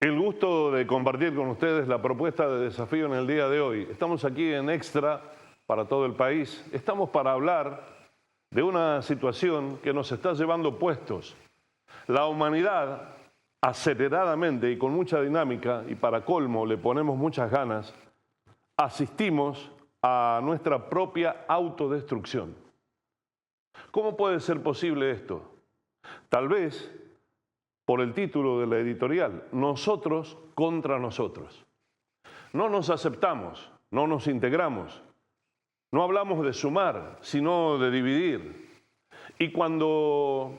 El gusto de compartir con ustedes la propuesta de desafío en el día de hoy. Estamos aquí en Extra para todo el país. Estamos para hablar de una situación que nos está llevando puestos. La humanidad, aceleradamente y con mucha dinámica, y para colmo le ponemos muchas ganas, asistimos a nuestra propia autodestrucción. ¿Cómo puede ser posible esto? Tal vez por el título de la editorial, nosotros contra nosotros. No nos aceptamos, no nos integramos, no hablamos de sumar, sino de dividir. Y cuando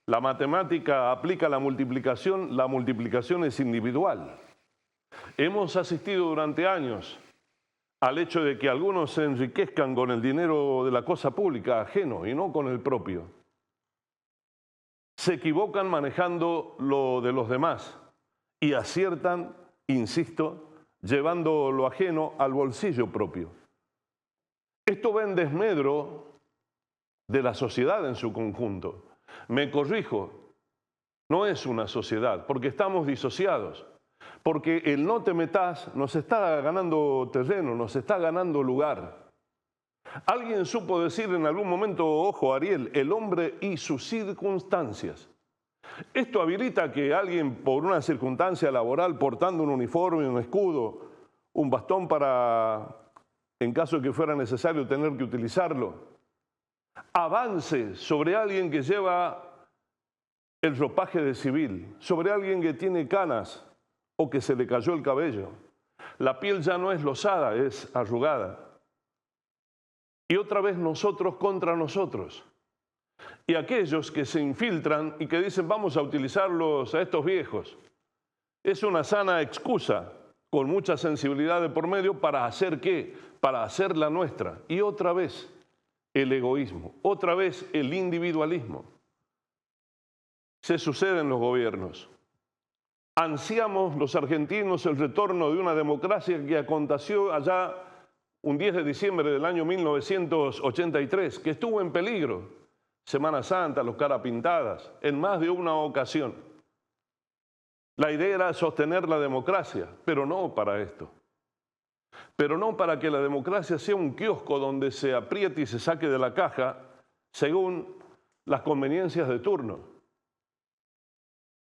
la matemática aplica la multiplicación es individual. Hemos asistido durante años al hecho de que algunos se enriquezcan con el dinero de la cosa pública ajeno y no con el propio. Se equivocan manejando lo de los demás y aciertan, insisto, llevando lo ajeno al bolsillo propio. Esto va en desmedro de la sociedad en su conjunto. Me corrijo, no es una sociedad, porque estamos disociados, porque el no te metas nos está ganando terreno, nos está ganando lugar. Alguien supo decir en algún momento, ojo Ariel, el hombre y sus circunstancias. Esto habilita que alguien por una circunstancia laboral, portando un uniforme, un escudo, un bastón para, en caso de que fuera necesario tener que utilizarlo, avance sobre alguien que lleva el ropaje de civil, sobre alguien que tiene canas o que se le cayó el cabello. La piel ya no es lozada, es arrugada. Y otra vez nosotros contra nosotros. Y aquellos que se infiltran y que dicen vamos a utilizarlos a estos viejos. Es una sana excusa, con mucha sensibilidad de por medio, para hacer ¿qué? Para hacer la nuestra. Y otra vez el egoísmo, otra vez el individualismo. Se sucede en los gobiernos. Ansiamos los argentinos el retorno de una democracia que aconteció allá un 10 de diciembre del año 1983, que estuvo en peligro. Semana Santa, los caras pintadas, en más de una ocasión. La idea era sostener la democracia, pero no para esto. Pero no para que la democracia sea un kiosco donde se apriete y se saque de la caja según las conveniencias de turno.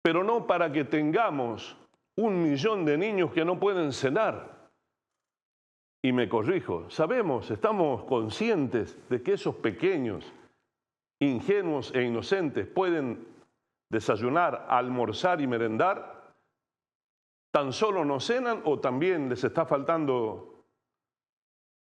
Pero no para que tengamos 1 millón de niños que no pueden cenar. Y me corrijo, sabemos, estamos conscientes de que esos pequeños, ingenuos e inocentes pueden desayunar, almorzar y merendar. ¿Tan solo no cenan o también les está faltando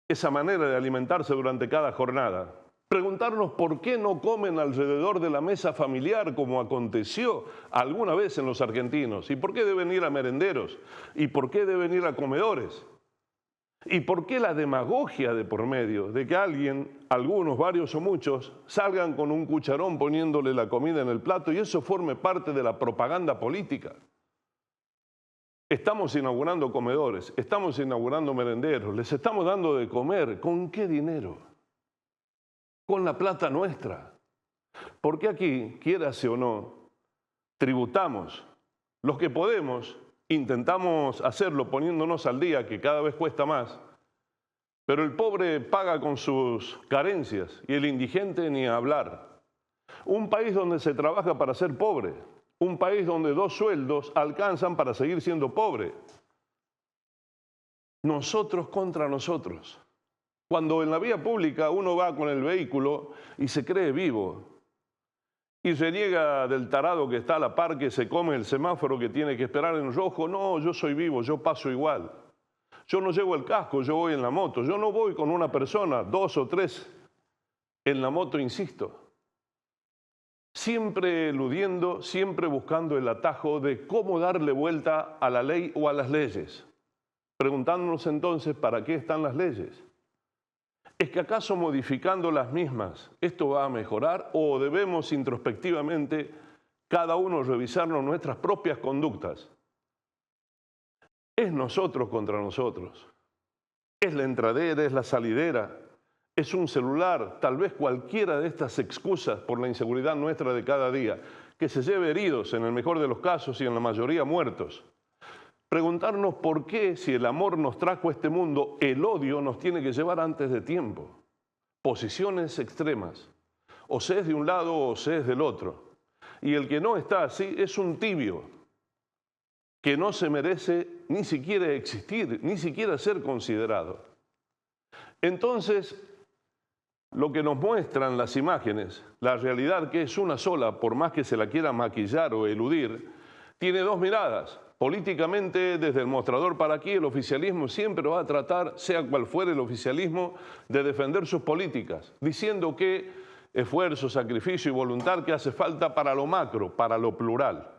esa manera de alimentarse durante cada jornada? Preguntarnos por qué no comen alrededor de la mesa familiar como aconteció alguna vez en los argentinos. ¿Y por qué deben ir a merenderos? ¿Y por qué deben ir a comedores? ¿Y por qué la demagogia de por medio de que alguien, algunos, varios o muchos, salgan con un cucharón poniéndole la comida en el plato y eso forme parte de la propaganda política? Estamos inaugurando comedores, estamos inaugurando merenderos, les estamos dando de comer. ¿Con qué dinero? Con la plata nuestra. Porque aquí, quiérase o no, tributamos. Los que podemos, intentamos hacerlo poniéndonos al día, que cada vez cuesta más, pero el pobre paga con sus carencias y el indigente ni hablar. Un país donde se trabaja para ser pobre, un país donde 2 sueldos alcanzan para seguir siendo pobre. Nosotros contra nosotros. Cuando en la vía pública uno va con el vehículo y se cree vivo, y reniega del tarado que está a la par, que se come el semáforo que tiene que esperar en rojo. No, yo soy vivo, yo paso igual. Yo no llevo el casco, yo voy en la moto. Yo no voy con una persona, 2 o 3 en la moto, insisto. Siempre eludiendo, siempre buscando el atajo de cómo darle vuelta a la ley o a las leyes. Preguntándonos entonces, ¿para qué están las leyes? ¿Es que acaso modificando las mismas esto va a mejorar o debemos introspectivamente cada uno revisarnos nuestras propias conductas? Es nosotros contra nosotros. Es la entradera, es la salidera, es un celular, tal vez cualquiera de estas excusas por la inseguridad nuestra de cada día, que se lleve heridos en el mejor de los casos y en la mayoría muertos. Preguntarnos por qué, si el amor nos trajo a este mundo, el odio nos tiene que llevar antes de tiempo. Posiciones extremas. O se es de un lado o se es del otro. Y el que no está así es un tibio, que no se merece ni siquiera existir, ni siquiera ser considerado. Entonces, lo que nos muestran las imágenes, la realidad que es una sola, por más que se la quiera maquillar o eludir, tiene dos miradas. Políticamente, desde el mostrador para aquí, el oficialismo siempre va a tratar, sea cual fuere el oficialismo, de defender sus políticas, diciendo que esfuerzo, sacrificio y voluntad que hace falta para lo macro, para lo plural.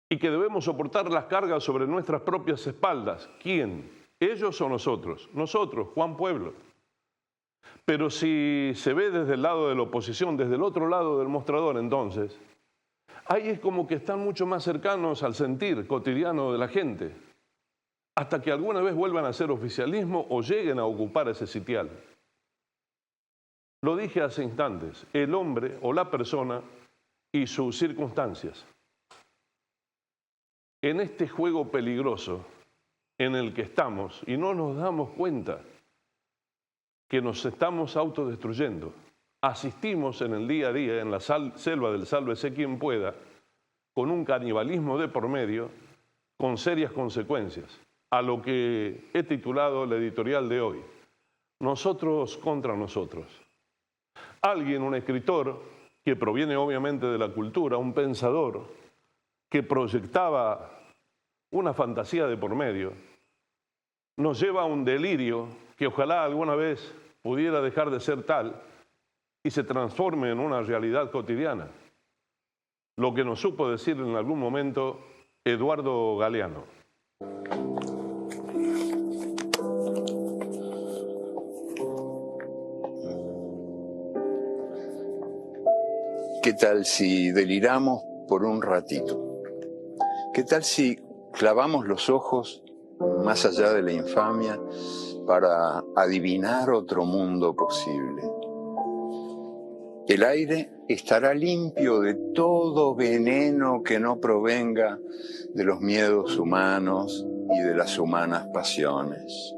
Y que debemos soportar las cargas sobre nuestras propias espaldas. ¿Quién? ¿Ellos o nosotros? Nosotros, Juan Pueblo. Pero si se ve desde el lado de la oposición, desde el otro lado del mostrador, entonces, ahí es como que están mucho más cercanos al sentir cotidiano de la gente, hasta que alguna vez vuelvan a ser oficialismo o lleguen a ocupar ese sitial. Lo dije hace instantes, el hombre o la persona y sus circunstancias. En este juego peligroso en el que estamos y no nos damos cuenta que nos estamos autodestruyendo, asistimos en el día a día, en la selva del sálvese quien pueda, con un canibalismo de por medio, con serias consecuencias, a lo que he titulado la editorial de hoy, Nosotros contra nosotros. Alguien, un escritor, que proviene obviamente de la cultura, un pensador, que proyectaba una fantasía de por medio, nos lleva a un delirio que ojalá alguna vez pudiera dejar de ser tal y se transforme en una realidad cotidiana. Lo que nos supo decir en algún momento Eduardo Galeano. ¿Qué tal si deliramos por un ratito? ¿Qué tal si clavamos los ojos más allá de la infamia para adivinar otro mundo posible? El aire estará limpio de todo veneno que no provenga de los miedos humanos y de las humanas pasiones.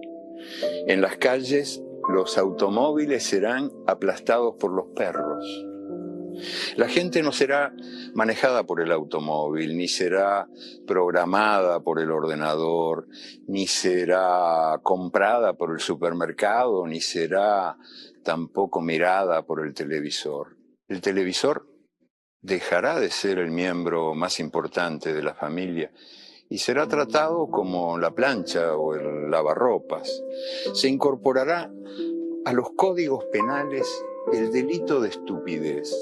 En las calles, los automóviles serán aplastados por los perros. La gente no será manejada por el automóvil, ni será programada por el ordenador, ni será comprada por el supermercado, ni será tampoco mirada por el televisor. El televisor dejará de ser el miembro más importante de la familia y será tratado como la plancha o el lavarropas. Se incorporará a los códigos penales el delito de estupidez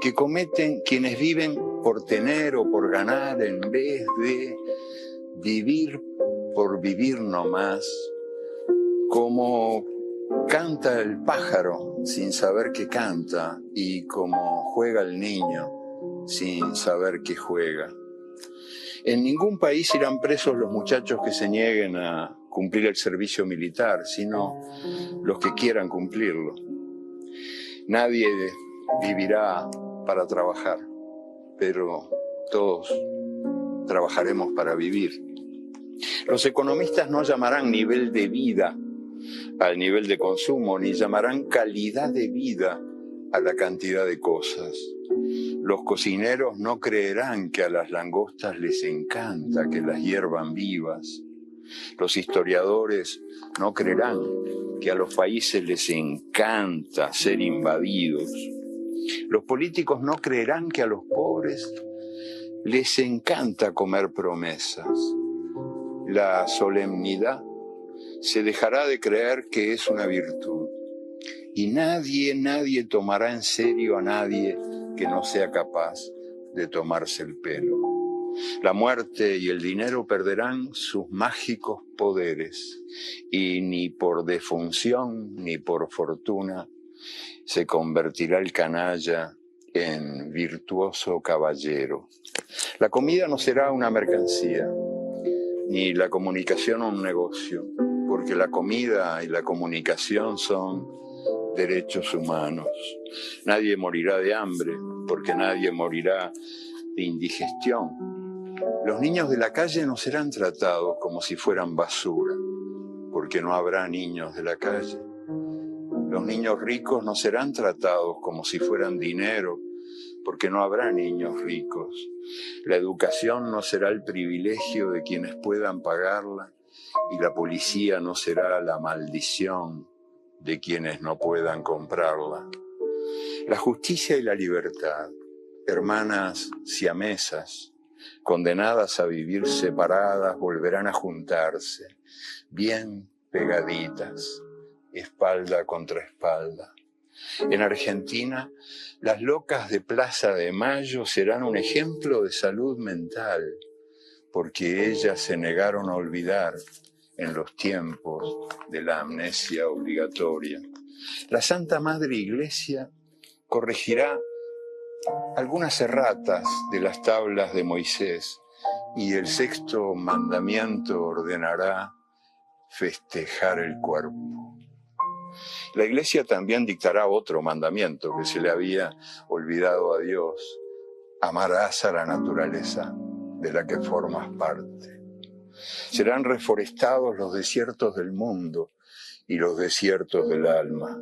que cometen quienes viven por tener o por ganar en vez de vivir por vivir nomás, como canta el pájaro sin saber que canta y como juega el niño sin saber que juega. En ningún país irán presos los muchachos que se nieguen a cumplir el servicio militar, sino los que quieran cumplirlo. Nadie vivirá para trabajar, pero todos trabajaremos para vivir. Los economistas no llamarán nivel de vida al nivel de consumo, ni llamarán calidad de vida a la cantidad de cosas. Los cocineros no creerán que a las langostas les encanta que las hiervan vivas. Los historiadores no creerán que a los países les encanta ser invadidos. Los políticos no creerán que a los pobres les encanta comer promesas. La solemnidad se dejará de creer que es una virtud. Y nadie tomará en serio a nadie que no sea capaz de tomarse el pelo. La muerte y el dinero perderán sus mágicos poderes y ni por defunción ni por fortuna se convertirá el canalla en virtuoso caballero. La comida no será una mercancía, ni la comunicación un negocio, porque la comida y la comunicación son derechos humanos. Nadie morirá de hambre, porque nadie morirá de indigestión. Los niños de la calle no serán tratados como si fueran basura, porque no habrá niños de la calle. Los niños ricos no serán tratados como si fueran dinero, porque no habrá niños ricos. La educación no será el privilegio de quienes puedan pagarla, y la policía no será la maldición de quienes no puedan comprarla. La justicia y la libertad, hermanas siamesas, condenadas a vivir separadas, volverán a juntarse, bien pegaditas, espalda contra espalda. En Argentina, las locas de Plaza de Mayo serán un ejemplo de salud mental, porque ellas se negaron a olvidar en los tiempos de la amnesia obligatoria. La Santa Madre Iglesia corregirá algunas erratas de las tablas de Moisés, y el sexto mandamiento ordenará festejar el cuerpo. La Iglesia también dictará otro mandamiento que se le había olvidado a Dios: amarás a la naturaleza de la que formas parte. Serán reforestados los desiertos del mundo y los desiertos del alma.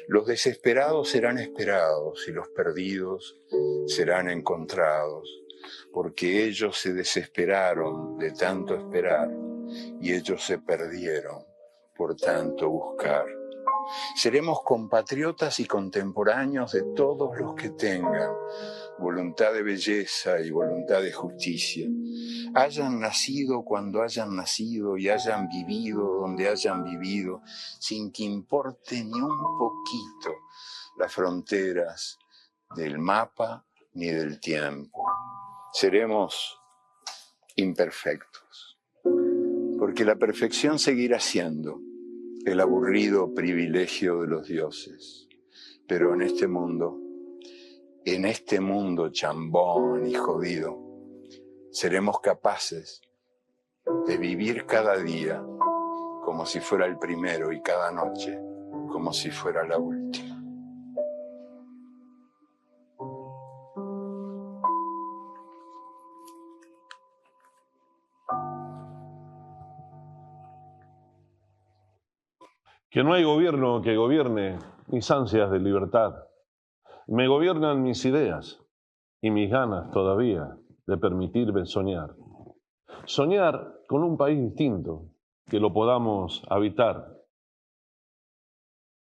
Los desesperados serán esperados y los perdidos serán encontrados, porque ellos se desesperaron de tanto esperar y ellos se perdieron por tanto buscar. Seremos compatriotas y contemporáneos de todos los que tengan voluntad de belleza y voluntad de justicia. Hayan nacido cuando hayan nacido y hayan vivido donde hayan vivido, sin que importe ni un poquito las fronteras del mapa ni del tiempo. Seremos imperfectos, porque la perfección seguirá siendo el aburrido privilegio de los dioses. Pero en este mundo chambón y jodido, seremos capaces de vivir cada día como si fuera el primero y cada noche como si fuera la última. Que no hay gobierno que gobierne mis ansias de libertad. Me gobiernan mis ideas y mis ganas todavía de permitirme soñar. Soñar con un país distinto, que lo podamos habitar,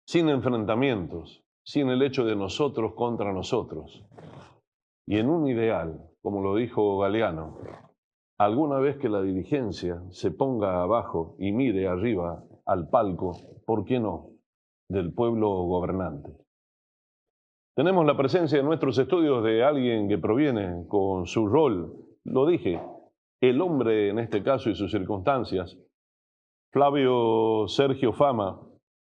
sin enfrentamientos, sin el hecho de nosotros contra nosotros. Y en un ideal, como lo dijo Galeano, alguna vez que la dirigencia se ponga abajo y mire arriba al palco, ¿por qué no?, del pueblo gobernante. Tenemos la presencia en nuestros estudios de alguien que proviene con su rol, lo dije, el hombre en este caso y sus circunstancias, Flavio Sergio Fama,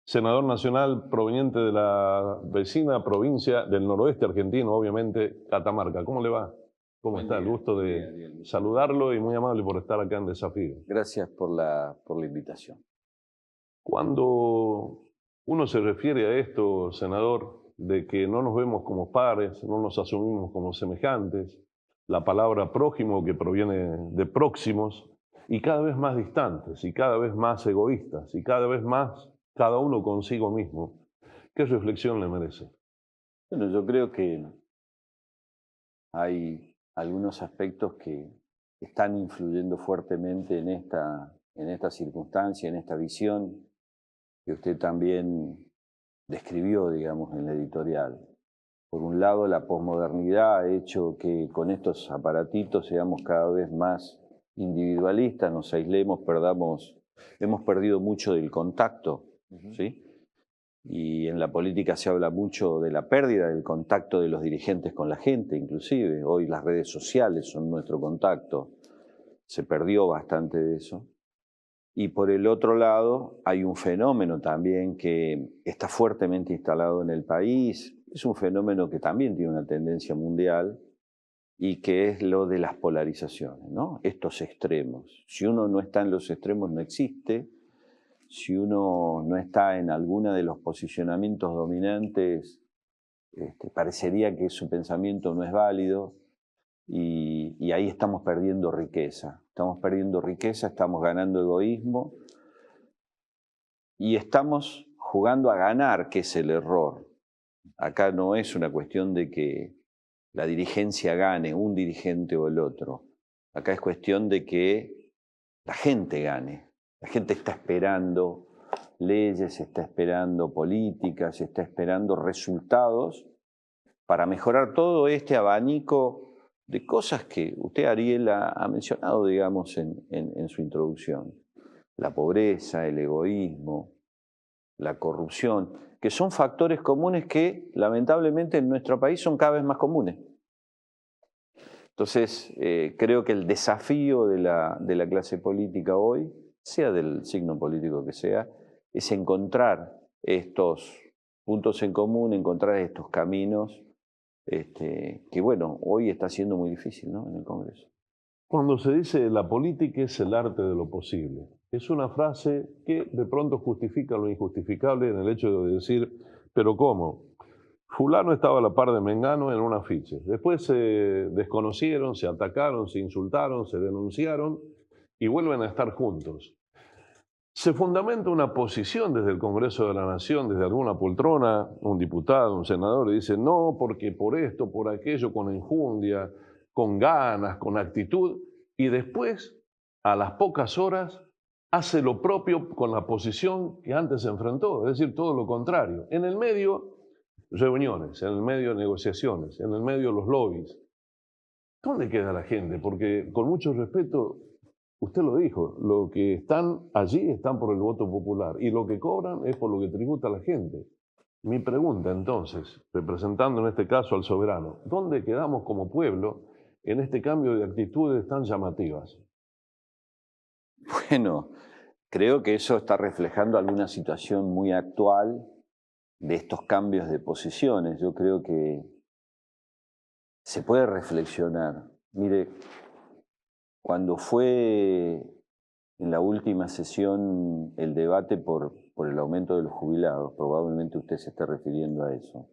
senador nacional proveniente de la vecina provincia del noroeste argentino, obviamente Catamarca. ¿Cómo le va? ¿Cómo está? El gusto de saludarlo y muy amable por estar acá en Desafío. Gracias por la invitación. Cuando uno se refiere a esto, senador, de que no nos vemos como pares, no nos asumimos como semejantes, la palabra prójimo, que proviene de próximos, y cada vez más distantes, y cada vez más egoístas, y cada vez más cada uno consigo mismo, ¿qué reflexión le merece? Bueno, yo creo que hay algunos aspectos que están influyendo fuertemente en esta circunstancia, en esta visión que usted también describió, digamos, en la editorial. Por un lado, la posmodernidad ha hecho que con estos aparatitos seamos cada vez más individualistas, nos aislemos, hemos perdido mucho del contacto, ¿sí? Y en la política se habla mucho de la pérdida del contacto de los dirigentes con la gente, inclusive. Hoy las redes sociales son nuestro contacto. Se perdió bastante de eso. Y por el otro lado, hay un fenómeno también que está fuertemente instalado en el país. Es un fenómeno que también tiene una tendencia mundial y que es lo de las polarizaciones, ¿no? Estos extremos. Si uno no está en los extremos, no existe. Si uno no está en alguno de los posicionamientos dominantes, parecería que su pensamiento no es válido. y ahí estamos perdiendo riqueza. Estamos perdiendo riqueza, estamos ganando egoísmo y estamos jugando a ganar, que es el error. Acá no es una cuestión de que la dirigencia gane, un dirigente o el otro. Acá es cuestión de que la gente gane. La gente está esperando leyes, está esperando políticas, está esperando resultados para mejorar todo este abanico de cosas que usted, Ariel, ha mencionado, digamos, en su introducción. La pobreza, el egoísmo, la corrupción, que son factores comunes que, lamentablemente, en nuestro país son cada vez más comunes. Entonces, creo que el desafío de la clase política hoy, sea del signo político que sea, es encontrar estos puntos en común, encontrar estos caminos, que bueno, hoy está siendo muy difícil, ¿no?, en el Congreso. Cuando se dice la política es el arte de lo posible, es una frase que de pronto justifica lo injustificable en el hecho de decir, pero ¿cómo? Fulano estaba a la par de Mengano en un afiche. Después se desconocieron, se atacaron, se insultaron, se denunciaron y vuelven a estar juntos. Se fundamenta una posición desde el Congreso de la Nación, desde alguna poltrona, un diputado, un senador, y dice, no, porque por esto, por aquello, con enjundia, con ganas, con actitud, y después, a las pocas horas, hace lo propio con la posición que antes se enfrentó, es decir, todo lo contrario. En el medio, reuniones, en el medio, negociaciones, en el medio, los lobbies. ¿Dónde queda la gente? Porque, con mucho respeto, usted lo dijo, lo que están allí están por el voto popular y lo que cobran es por lo que tributa la gente. Mi pregunta entonces, representando en este caso al soberano, ¿dónde quedamos como pueblo en este cambio de actitudes tan llamativas? Bueno, creo que eso está reflejando alguna situación muy actual de estos cambios de posiciones. Yo creo que se puede reflexionar. Mire, cuando fue en la última sesión el debate por el aumento de los jubilados, probablemente usted se esté refiriendo a eso.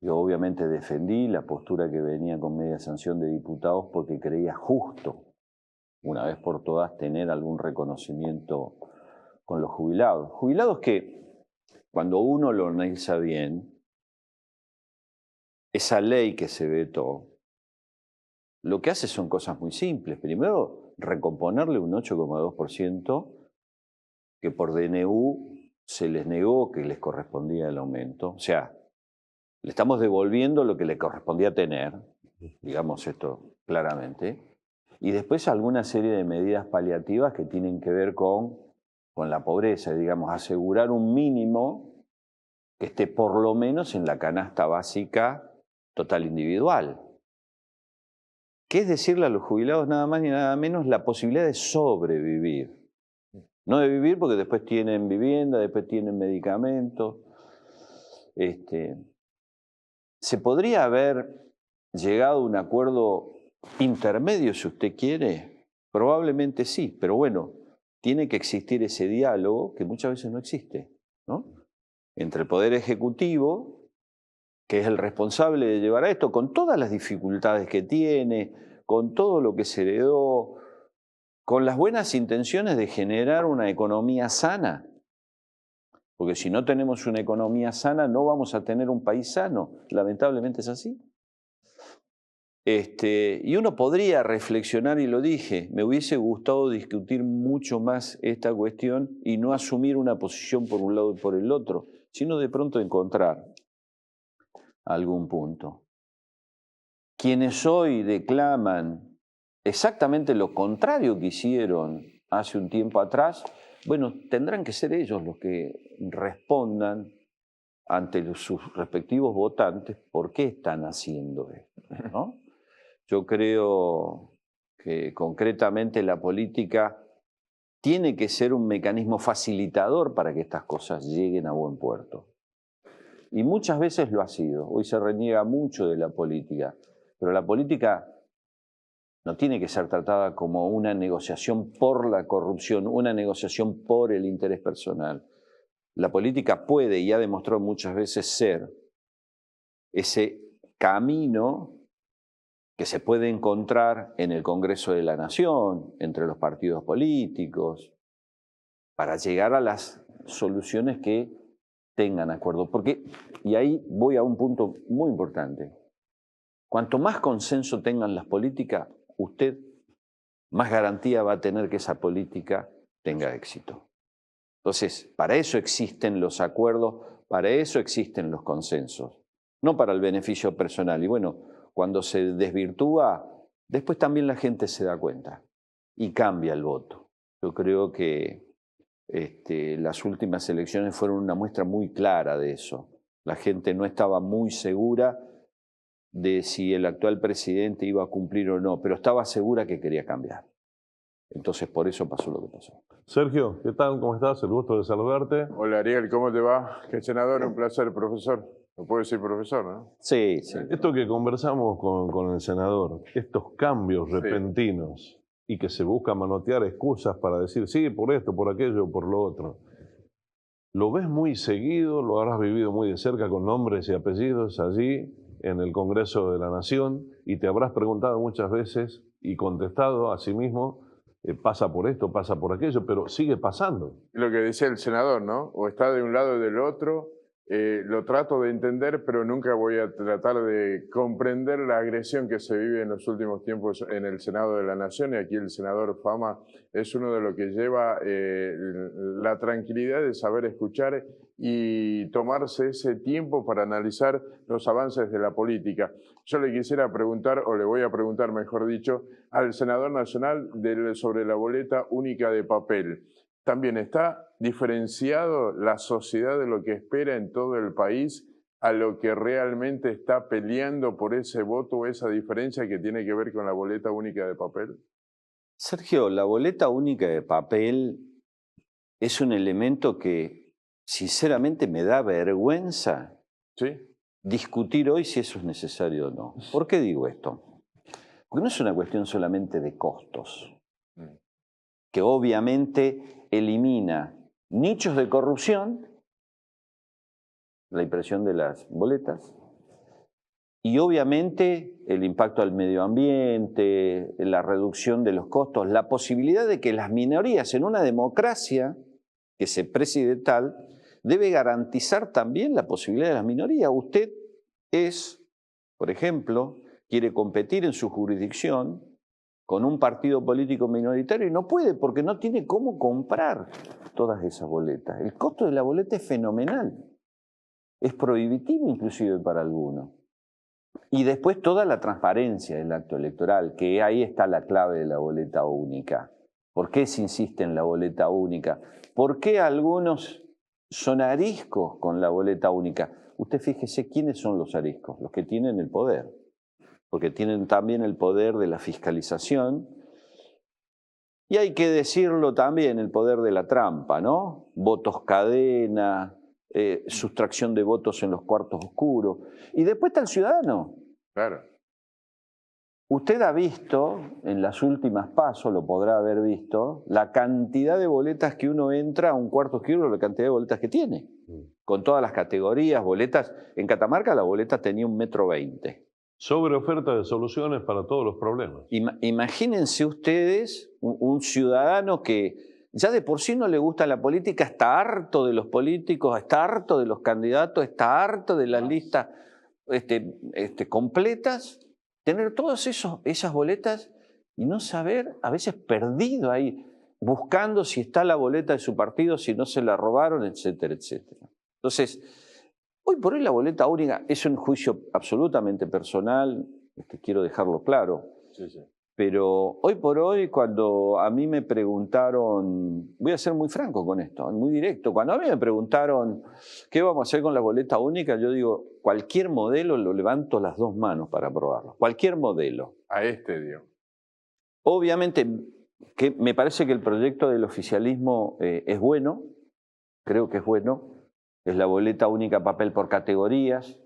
Yo obviamente defendí la postura que venía con media sanción de diputados porque creía justo, una vez por todas, tener algún reconocimiento con los jubilados. Jubilados que, cuando uno lo analiza bien, esa ley que se vetó, lo que hace son cosas muy simples. Primero, recomponerle un 8,2% que por DNU se les negó que les correspondía el aumento. O sea, le estamos devolviendo lo que le correspondía tener, digamos esto claramente, y después alguna serie de medidas paliativas que tienen que ver con la pobreza, digamos, asegurar un mínimo que esté por lo menos en la canasta básica total individual. Que es decirle a los jubilados nada más ni nada menos la posibilidad de sobrevivir. No de vivir porque después tienen vivienda, después tienen medicamentos. ¿Se podría haber llegado a un acuerdo intermedio, si usted quiere? Probablemente sí, pero bueno, tiene que existir ese diálogo que muchas veces no existe, ¿no?, entre el Poder Ejecutivo, que es el responsable de llevar a esto, con todas las dificultades que tiene, con todo lo que se heredó, con las buenas intenciones de generar una economía sana. Porque si no tenemos una economía sana, no vamos a tener un país sano. Lamentablemente es así. Y uno podría reflexionar, y lo dije, me hubiese gustado discutir mucho más esta cuestión y no asumir una posición por un lado y por el otro, sino de pronto encontrar algún punto. Quienes hoy declaman exactamente lo contrario que hicieron hace un tiempo atrás, bueno, tendrán que ser ellos los que respondan ante sus respectivos votantes por qué están haciendo esto, ¿no? Yo creo que concretamente la política tiene que ser un mecanismo facilitador para que estas cosas lleguen a buen puerto. Y muchas veces lo ha sido. Hoy se reniega mucho de la política, pero la política no tiene que ser tratada como una negociación por la corrupción, una negociación por el interés personal. La política puede y ha demostrado muchas veces ser ese camino que se puede encontrar en el Congreso de la Nación, entre los partidos políticos, para llegar a las soluciones que tengan acuerdo. Porque, y ahí voy a un punto muy importante, cuanto más consenso tengan las políticas, usted más garantía va a tener que esa política tenga éxito. Entonces, para eso existen los acuerdos, para eso existen los consensos, no para el beneficio personal. Y bueno, cuando se desvirtúa, después también la gente se da cuenta y cambia el voto. Yo creo que las últimas elecciones fueron una muestra muy clara de eso. La gente no estaba muy segura de si el actual presidente iba a cumplir o no, pero estaba segura que quería cambiar. Entonces, por eso pasó lo que pasó. Sergio, ¿qué tal? ¿Cómo estás? El gusto de saludarte. Hola Ariel, ¿cómo te va? Que senador, un placer, profesor. No puedo decir profesor, ¿no? Sí, sí. Esto que conversamos con el senador, estos cambios repentinos y que se busca manotear excusas para decir, sí, por esto, por aquello, por lo otro. ¿Lo ves muy seguido? ¿Lo habrás vivido muy de cerca con nombres y apellidos allí en el Congreso de la Nación? Y te habrás preguntado muchas veces y contestado a sí mismo, pasa por esto, pasa por aquello, pero sigue pasando. Lo que decía el senador, ¿no? O está de un lado o del otro. Lo trato de entender, pero nunca voy a tratar de comprender la agresión que se vive en los últimos tiempos en el Senado de la Nación, y aquí el senador Fama es uno de los que lleva la tranquilidad de saber escuchar y tomarse ese tiempo para analizar los avances de la política. Yo le quisiera preguntar, o le voy a preguntar, mejor dicho, al senador nacional sobre la boleta única de papel. También está diferenciado la sociedad de lo que espera en todo el país a lo que realmente está peleando por ese voto o esa diferencia que tiene que ver con la boleta única de papel. Sergio, la boleta única de papel es un elemento que sinceramente me da vergüenza discutir hoy si eso es necesario o no. ¿Por qué digo esto? Porque no es una cuestión solamente de costos, que obviamente elimina nichos de corrupción, la impresión de las boletas, y obviamente el impacto al medio ambiente, la reducción de los costos, la posibilidad de que las minorías en una democracia que se preside tal, debe garantizar también la posibilidad de las minorías. Usted es, por ejemplo, quiere competir en su jurisdicción con un partido político minoritario y no puede porque no tiene cómo comprar todas esas boletas. El costo de la boleta es fenomenal, es prohibitivo inclusive para algunos. Y después toda la transparencia del acto electoral, que ahí está la clave de la boleta única. ¿Por qué se insiste en la boleta única? ¿Por qué algunos son ariscos con la boleta única? Usted fíjese quiénes son los ariscos, los que tienen el poder. Porque tienen también el poder de la fiscalización y hay que decirlo también, el poder de la trampa, ¿no? Votos cadena, sustracción de votos en los cuartos oscuros. Y después está el ciudadano. Claro. Usted ha visto, en las últimas PASO, lo podrá haber visto, la cantidad de boletas que uno entra a un cuarto oscuro, la cantidad de boletas que tiene. Con todas las categorías, boletas. En Catamarca la boleta tenía 1,20 m. Sobre oferta de soluciones para todos los problemas. Imagínense ustedes un ciudadano que ya de por sí no le gusta la política, está harto de los políticos, está harto de los candidatos, está harto de las listas completas, tener todas esas boletas y no saber, a veces perdido ahí, buscando si está la boleta de su partido, si no se la robaron, etcétera, etcétera. Entonces, hoy por hoy la boleta única es un juicio absolutamente personal, quiero dejarlo claro. Sí. Pero hoy por hoy, cuando a mí me preguntaron, voy a ser muy franco con esto, muy directo, cuando a mí me preguntaron qué vamos a hacer con la boleta única, yo digo, cualquier modelo lo levanto las dos manos para aprobarlo, cualquier modelo. A digo. Obviamente, que me parece que el proyecto del oficialismo es bueno, creo que es bueno, es la boleta única papel por categorías.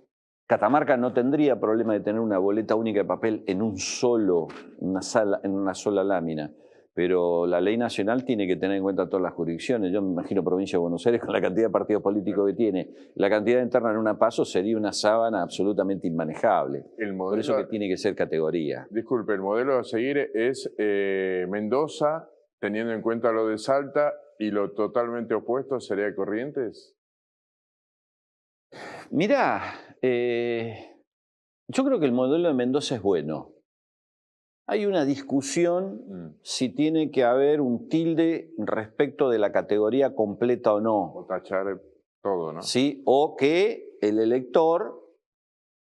Catamarca no tendría problema de tener una boleta única de papel en una sola lámina. pero la ley nacional tiene que tener en cuenta todas las jurisdicciones. Yo me imagino provincia de Buenos Aires con la cantidad de partidos políticos que tiene. La cantidad interna en una PASO sería una sábana absolutamente inmanejable. Por eso que tiene que ser categoría. Disculpe, el modelo a seguir es Mendoza, teniendo en cuenta lo de Salta, y lo totalmente opuesto sería Corrientes. Mirá, yo creo que el modelo de Mendoza es bueno. Hay una discusión si tiene que haber un tilde respecto de la categoría completa o no. O tachar todo, ¿no? Sí, o que el elector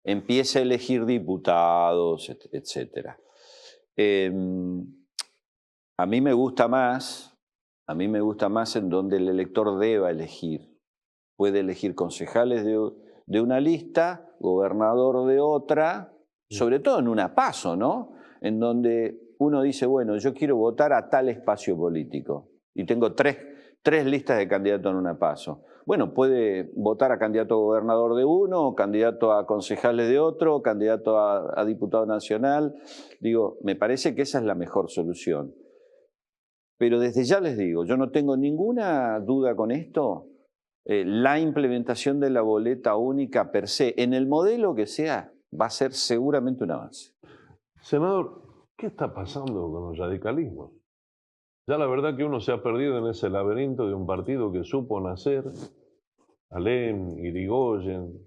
empiece a elegir diputados, etc. A mí me gusta más en donde el elector deba elegir. Puede elegir concejales de una lista, gobernador de otra, sobre todo en una PASO, ¿no? En donde uno dice, bueno, yo quiero votar a tal espacio político y tengo tres listas de candidatos en una PASO. Bueno, puede votar a candidato a gobernador de uno, candidato a concejales de otro, candidato a diputado nacional. Digo, me parece que esa es la mejor solución. Pero desde ya les digo, yo no tengo ninguna duda con esto. La implementación de la boleta única per se, en el modelo que sea, va a ser seguramente un avance. Senador, ¿qué está pasando con el radicalismo? Ya la verdad que uno se ha perdido en ese laberinto de un partido que supo nacer, Alem, Irigoyen,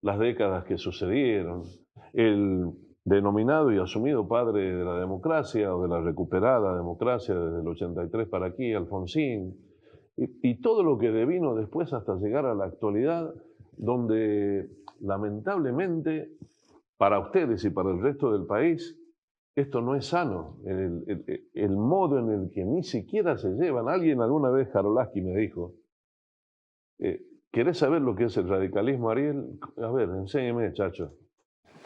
las décadas que sucedieron, el denominado y asumido padre de la democracia o de la recuperada democracia desde el 83 para aquí, Alfonsín, y todo lo que devino después hasta llegar a la actualidad, donde lamentablemente para ustedes y para el resto del país esto no es sano. El modo en el que ni siquiera se llevan. Alguien alguna vez, Jarolaski, me dijo, ¿querés saber lo que es el radicalismo, Ariel? A ver, enséñeme, chacho.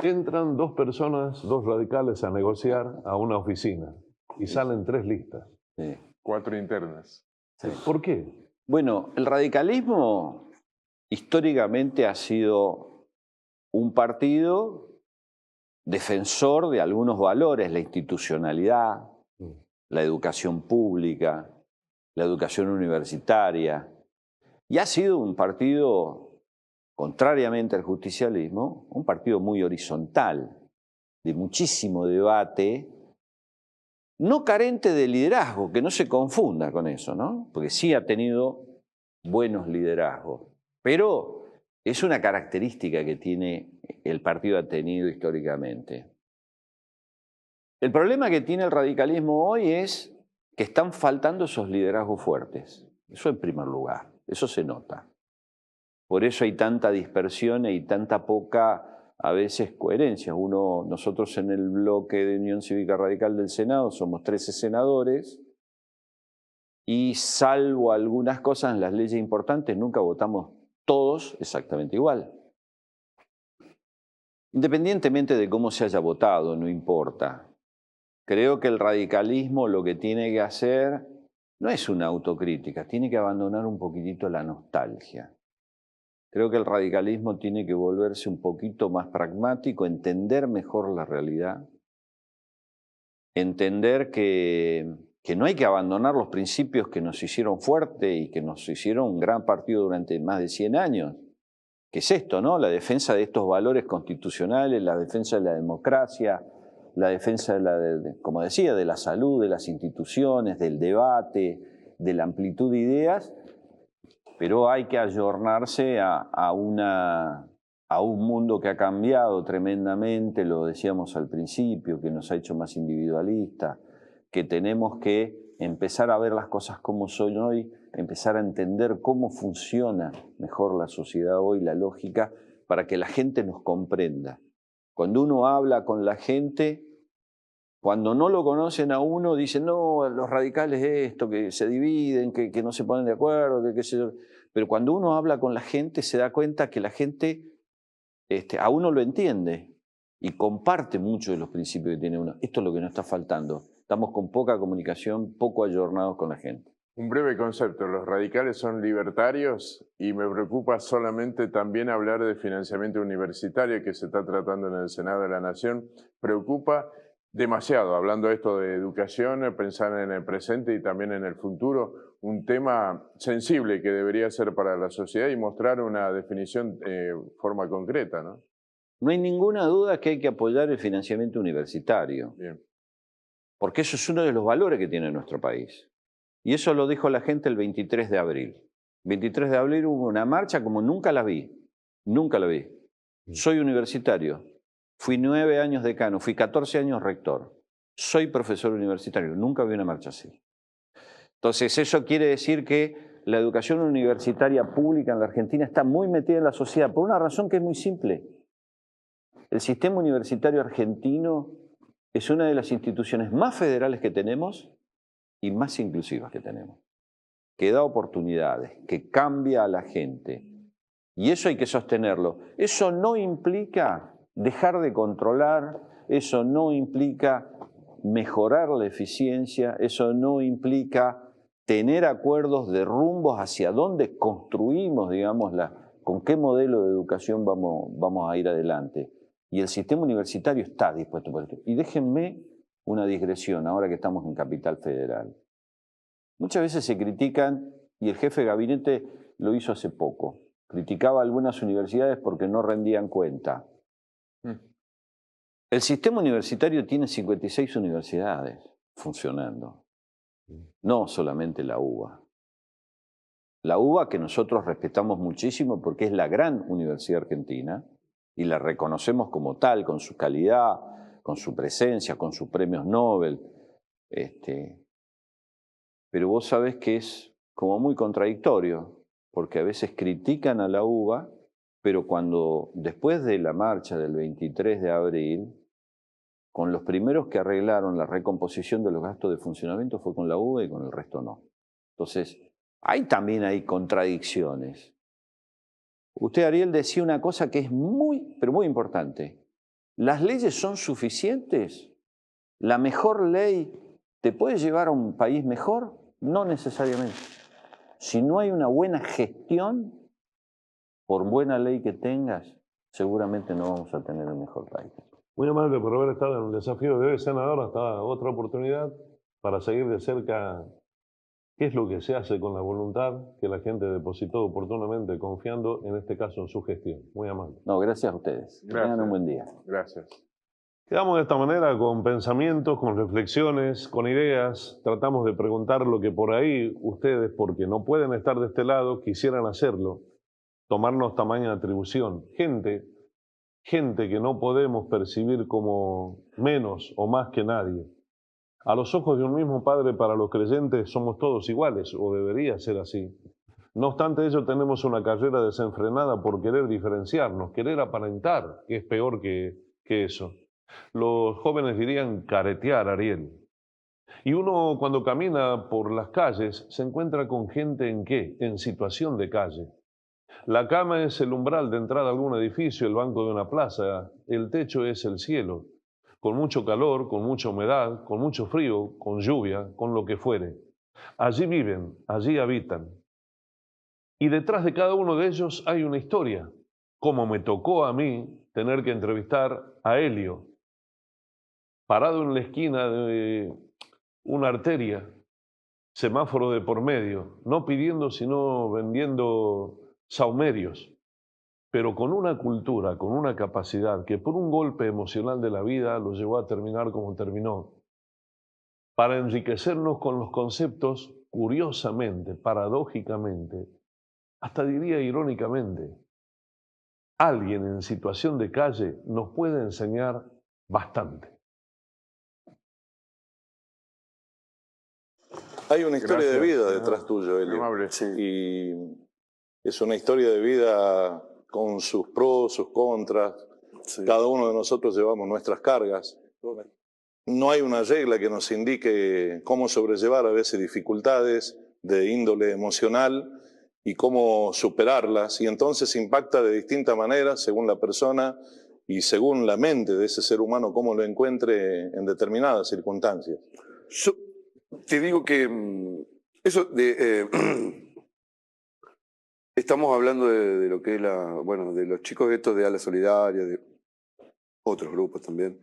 Entran dos personas, dos radicales a negociar a una oficina y salen 3 listas. Sí. 4 internas. Sí. ¿Por qué? Bueno, el radicalismo históricamente ha sido un partido defensor de algunos valores, la institucionalidad, la educación pública, la educación universitaria, y ha sido un partido, contrariamente al justicialismo, un partido muy horizontal, de muchísimo debate, no carente de liderazgo, que no se confunda con eso, ¿no? Porque sí ha tenido buenos liderazgos, pero es una característica que el partido ha tenido históricamente. El problema que tiene el radicalismo hoy es que están faltando esos liderazgos fuertes. Eso en primer lugar, eso se nota. Por eso hay tanta dispersión y tanta poca, a veces, coherencia. Nosotros en el bloque de Unión Cívica Radical del Senado somos 13 senadores y salvo algunas cosas en las leyes importantes nunca votamos todos exactamente igual. Independientemente de cómo se haya votado, no importa. Creo que el radicalismo lo que tiene que hacer no es una autocrítica, tiene que abandonar un poquitito la nostalgia. Creo que el radicalismo tiene que volverse un poquito más pragmático, entender mejor la realidad, entender que no hay que abandonar los principios que nos hicieron fuerte y que nos hicieron un gran partido durante más de 100 años. ¿Qué es esto, no? La defensa de estos valores constitucionales, la defensa de la democracia, la defensa, como decía, de la salud, de las instituciones, del debate, de la amplitud de ideas, pero hay que ayornarse a un mundo que ha cambiado tremendamente, lo decíamos al principio, que nos ha hecho más individualistas, que tenemos que empezar a ver las cosas como son hoy, empezar a entender cómo funciona mejor la sociedad hoy, la lógica, para que la gente nos comprenda. Cuando uno habla con la gente, cuando no lo conocen a uno, dicen, no, los radicales esto, que se dividen, que no se ponen de acuerdo, que qué sé yo. Pero cuando uno habla con la gente, se da cuenta que la gente a uno lo entiende y comparte mucho de los principios que tiene uno. Esto es lo que nos está faltando. Estamos con poca comunicación, poco ayornados con la gente. Un breve concepto, los radicales son libertarios y me preocupa solamente también hablar de financiamiento universitario que se está tratando en el Senado de la Nación. Preocupa demasiado, hablando de esto de educación, pensar en el presente y también en el futuro, un tema sensible que debería ser para la sociedad y mostrar una definición forma concreta, ¿no? No hay ninguna duda que hay que apoyar el financiamiento universitario, Bien. porque eso es uno de los valores que tiene nuestro país. Y eso lo dijo la gente el 23 de abril. El 23 de abril hubo una marcha como nunca la vi, nunca la vi. Soy universitario, fui 9 años decano, fui 14 años rector, soy profesor universitario, nunca vi una marcha así. Entonces eso quiere decir que la educación universitaria pública en la Argentina está muy metida en la sociedad por una razón que es muy simple. El sistema universitario argentino es una de las instituciones más federales que tenemos y más inclusivas que tenemos, que da oportunidades, que cambia a la gente. Y eso hay que sostenerlo. Eso no implica dejar de controlar, eso no implica mejorar la eficiencia, eso no implica tener acuerdos de rumbos hacia dónde construimos, digamos, con qué modelo de educación vamos a ir adelante. Y el sistema universitario está dispuesto por esto. Y déjenme una digresión, ahora que estamos en Capital Federal. Muchas veces se critican, y el jefe de gabinete lo hizo hace poco, criticaba a algunas universidades porque no rendían cuenta. El sistema universitario tiene 56 universidades funcionando, no solamente la UBA. La UBA, que nosotros respetamos muchísimo porque es la gran universidad argentina, y la reconocemos como tal, con su calidad, con su presencia, con sus premios Nobel. Pero vos sabés que es como muy contradictorio, porque a veces critican a la UBA, pero cuando después de la marcha del 23 de abril, con los primeros que arreglaron la recomposición de los gastos de funcionamiento fue con la UBA y con el resto no. Entonces, también hay contradicciones. Usted, Ariel, decía una cosa que es pero muy importante. ¿Las leyes son suficientes? ¿La mejor ley te puede llevar a un país mejor? No necesariamente. Si no hay una buena gestión, por buena ley que tengas, seguramente no vamos a tener el mejor país. Muy amable por haber estado en el desafío de hoy, senador. Hasta otra oportunidad para seguir de cerca qué es lo que se hace con la voluntad que la gente depositó oportunamente, confiando en este caso en su gestión. Muy amable. No, gracias a ustedes. Que tengan un buen día. Gracias. Quedamos de esta manera con pensamientos, con reflexiones, con ideas. Tratamos de preguntar lo que por ahí ustedes, porque no pueden estar de este lado, quisieran hacerlo. Tomarnos tamaña atribución. Gente que no podemos percibir como menos o más que nadie. A los ojos de un mismo Padre, para los creyentes somos todos iguales, o debería ser así. No obstante ello, tenemos una carrera desenfrenada por querer diferenciarnos, querer aparentar, que es peor que eso. Los jóvenes dirían caretear, Ariel. Y uno cuando camina por las calles se encuentra con gente ¿en qué? En situación de calle. La cama es el umbral de entrada a algún edificio, el banco de una plaza, el techo es el cielo, con mucho calor, con mucha humedad, con mucho frío, con lluvia, con lo que fuere. Allí viven, allí habitan. Y detrás de cada uno de ellos hay una historia, como me tocó a mí tener que entrevistar a Helio, parado en la esquina de una arteria, semáforo de por medio, no pidiendo sino vendiendo saumerios, pero con una cultura, con una capacidad que por un golpe emocional de la vida lo llevó a terminar como terminó, para enriquecernos con los conceptos curiosamente, paradójicamente, hasta diría irónicamente. Alguien en situación de calle nos puede enseñar bastante. Hay una historia Gracias, de vida señor. detrás tuyo, Helio. Amable. Sí. Y es una historia de vida con sus pros, sus contras. Sí. Cada uno de nosotros llevamos nuestras cargas. No hay una regla que nos indique cómo sobrellevar a veces dificultades de índole emocional y cómo superarlas. Y entonces impacta de distinta manera según la persona y según la mente de ese ser humano, cómo lo encuentre en determinadas circunstancias. Yo te digo que eso de... estamos hablando de lo que es de los chicos estos de Ala Solidaria, de otros grupos también.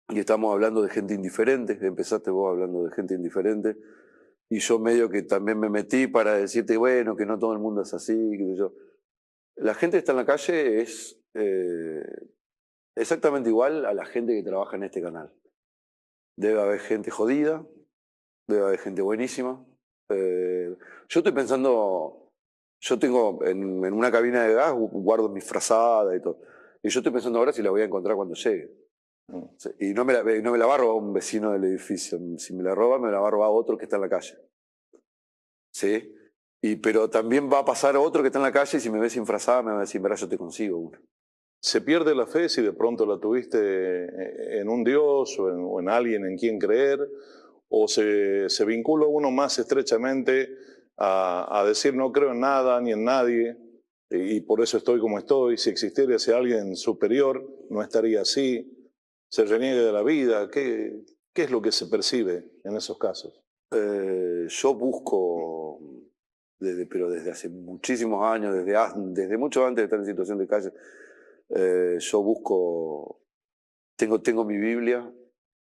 y estamos hablando de gente indiferente, empezaste vos hablando de gente indiferente, y yo medio que también me metí para decirte, bueno, que no todo el mundo es así, qué sé yo. La gente que está en la calle es exactamente igual a la gente que trabaja en este canal. Debe haber gente jodida, debe haber gente buenísima. Yo estoy pensando, yo tengo en una cabina de gas, guardo mis frazadas y todo, y yo estoy pensando ahora si la voy a encontrar cuando llegue. Sí, y no me la va a robar un vecino del edificio. Si me la roba, me la va a robar otro que está en la calle. ¿Sí? Pero también va a pasar otro que está en la calle y si me ves sin frazada me va a decir, verá, yo te consigo una. ¿Se pierde la fe si de pronto la tuviste en un Dios o en alguien en quien creer? ¿O se vincula uno más estrechamente a decir no creo en nada ni en nadie y por eso estoy como estoy? Si existiera ese alguien superior, no estaría así. ¿Se reniega de la vida? ¿Qué es lo que se percibe en esos casos? Yo busco, pero desde hace muchísimos años, desde mucho antes de estar en situación de calle, yo busco, tengo mi Biblia,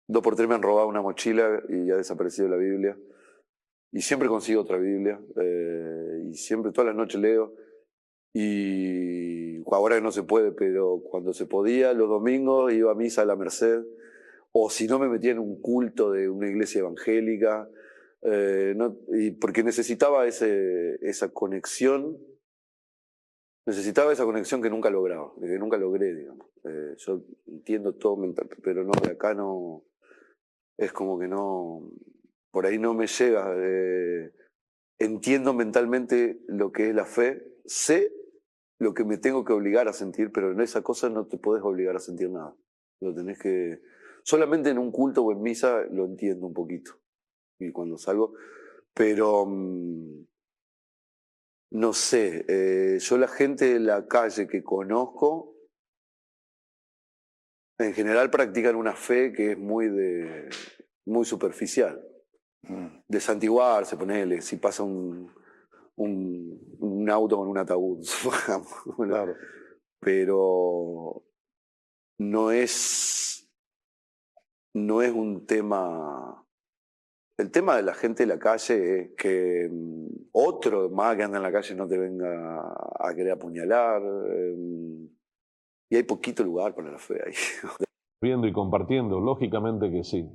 2 por 3 me han robado una mochila y ha desaparecido la Biblia, y siempre consigo otra Biblia, y siempre, todas las noches leo, y ahora no se puede, pero cuando se podía, los domingos iba a misa a la Merced, o si no me metía en un culto de una iglesia evangélica, y porque necesitaba esa conexión. Necesitaba esa conexión que nunca lograba, que nunca logré, digamos. Yo entiendo todo mental, pero no, de acá no, es como que no, por ahí no me llega. Entiendo mentalmente lo que es la fe, sé lo que me tengo que obligar a sentir, pero en esa cosa no te podés obligar a sentir nada. Lo tenés que, solamente en un culto o en misa lo entiendo un poquito, y cuando salgo, pero... no sé, yo la gente de la calle que conozco, en general practican una fe que es muy superficial. De santiguarse, ponele, si pasa un auto con un ataúd, supongamos. Claro. Pero no es un tema... El tema de la gente de la calle es que otro más que anda en la calle no te venga a querer apuñalar. Y hay poquito lugar para la fe ahí. Viendo y compartiendo, lógicamente que sí.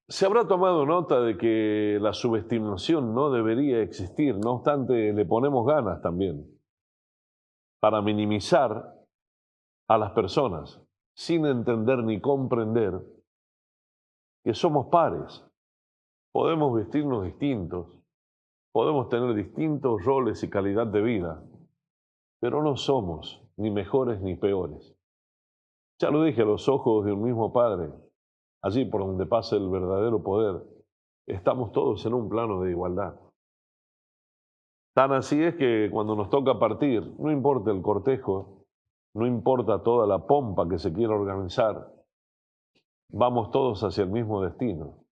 Se habrá tomado nota de que la subestimación no debería existir, no obstante le ponemos ganas también para minimizar a las personas sin entender ni comprender que somos pares. Podemos vestirnos distintos, podemos tener distintos roles y calidad de vida, pero no somos ni mejores ni peores. Ya lo dije, a los ojos de un mismo Padre, allí por donde pasa el verdadero poder, estamos todos en un plano de igualdad. Tan así es que cuando nos toca partir, no importa el cortejo, no importa toda la pompa que se quiera organizar, vamos todos hacia el mismo destino.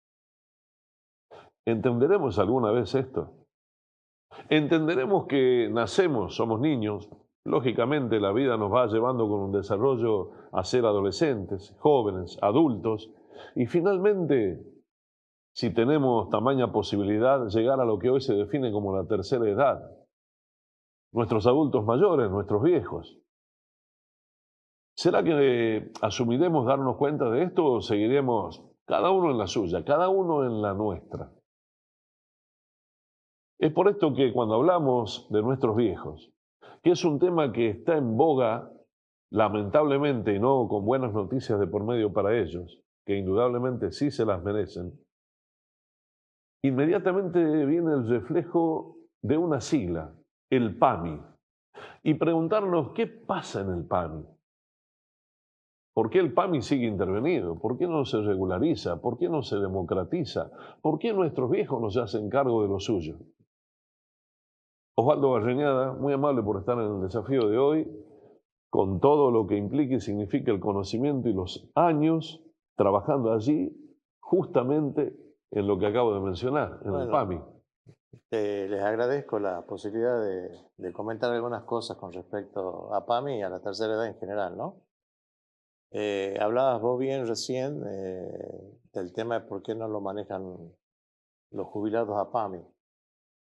¿Entenderemos alguna vez esto? Entenderemos que nacemos, somos niños, lógicamente la vida nos va llevando con un desarrollo a ser adolescentes, jóvenes, adultos, y finalmente, si tenemos tamaña posibilidad, llegar a lo que hoy se define como la tercera edad. Nuestros adultos mayores, nuestros viejos. ¿Será que asumiremos darnos cuenta de esto o seguiremos cada uno en la suya, cada uno en la nuestra? Es por esto que cuando hablamos de nuestros viejos, que es un tema que está en boga, lamentablemente, y no con buenas noticias de por medio para ellos, que indudablemente sí se las merecen, inmediatamente viene el reflejo de una sigla, el PAMI, y preguntarnos qué pasa en el PAMI. ¿Por qué el PAMI sigue intervenido? ¿Por qué no se regulariza? ¿Por qué no se democratiza? ¿Por qué nuestros viejos no se hacen cargo de lo suyo? Osvaldo Barreñada, muy amable por estar en el desafío de hoy, con todo lo que implica y significa el conocimiento y los años trabajando allí, justamente en lo que acabo de mencionar, en el PAMI. Les agradezco la posibilidad de comentar algunas cosas con respecto a PAMI y a la tercera edad en general, ¿no? Hablabas vos bien recién del tema de por qué no lo manejan los jubilados a PAMI.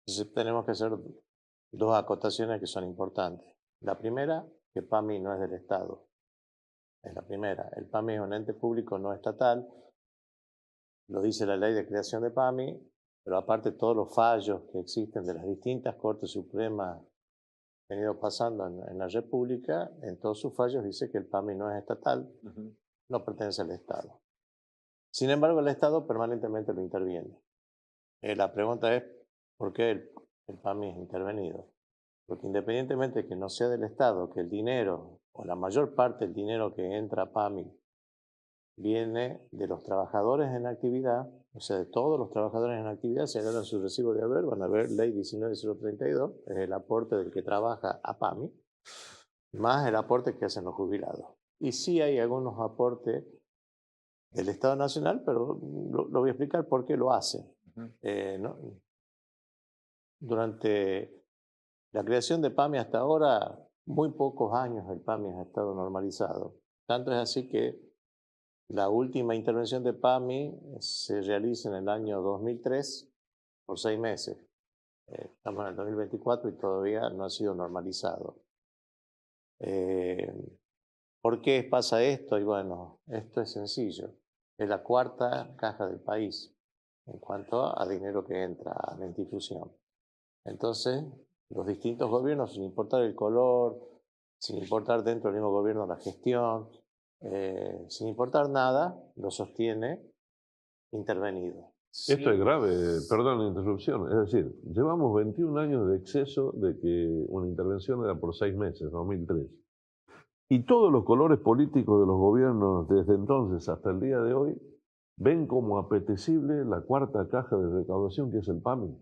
Entonces tenemos que hacer dos acotaciones que son importantes. La primera, que PAMI no es del Estado. Es la primera. El PAMI es un ente público no estatal. Lo dice la ley de creación de PAMI, pero aparte todos los fallos que existen de las distintas Cortes Supremas que han ido pasando en la República, en todos sus fallos dice que el PAMI no es estatal, no pertenece al Estado. Sin embargo, el Estado permanentemente lo interviene. La pregunta es, ¿por qué el PAMI es intervenido? Porque independientemente de que no sea del Estado, que el dinero, o la mayor parte del dinero que entra a PAMI, viene de los trabajadores en actividad, o sea, de todos los trabajadores en actividad, si agarran su recibo de haber, van a ver ley 19032, es el aporte del que trabaja a PAMI, más el aporte que hacen los jubilados. Y sí hay algunos aportes del Estado Nacional, pero lo voy a explicar por qué lo hacen. Durante la creación de PAMI hasta ahora, muy pocos años el PAMI ha estado normalizado. Tanto es así que la última intervención de PAMI se realiza en el año 2003 por 6 meses. Estamos en el 2024 y todavía no ha sido normalizado. ¿Por qué pasa esto? Y bueno, esto es sencillo. Es la cuarta caja del país en cuanto a dinero que entra a la institución. Entonces, los distintos gobiernos, sin importar el color, sin importar dentro del mismo gobierno la gestión, sin importar nada, lo sostiene intervenido. Esto es grave, perdón la interrupción, es decir, llevamos 21 años de exceso de que una intervención era por 6 meses, 2003. Y todos los colores políticos de los gobiernos desde entonces hasta el día de hoy ven como apetecible la cuarta caja de recaudación que es el PAMI.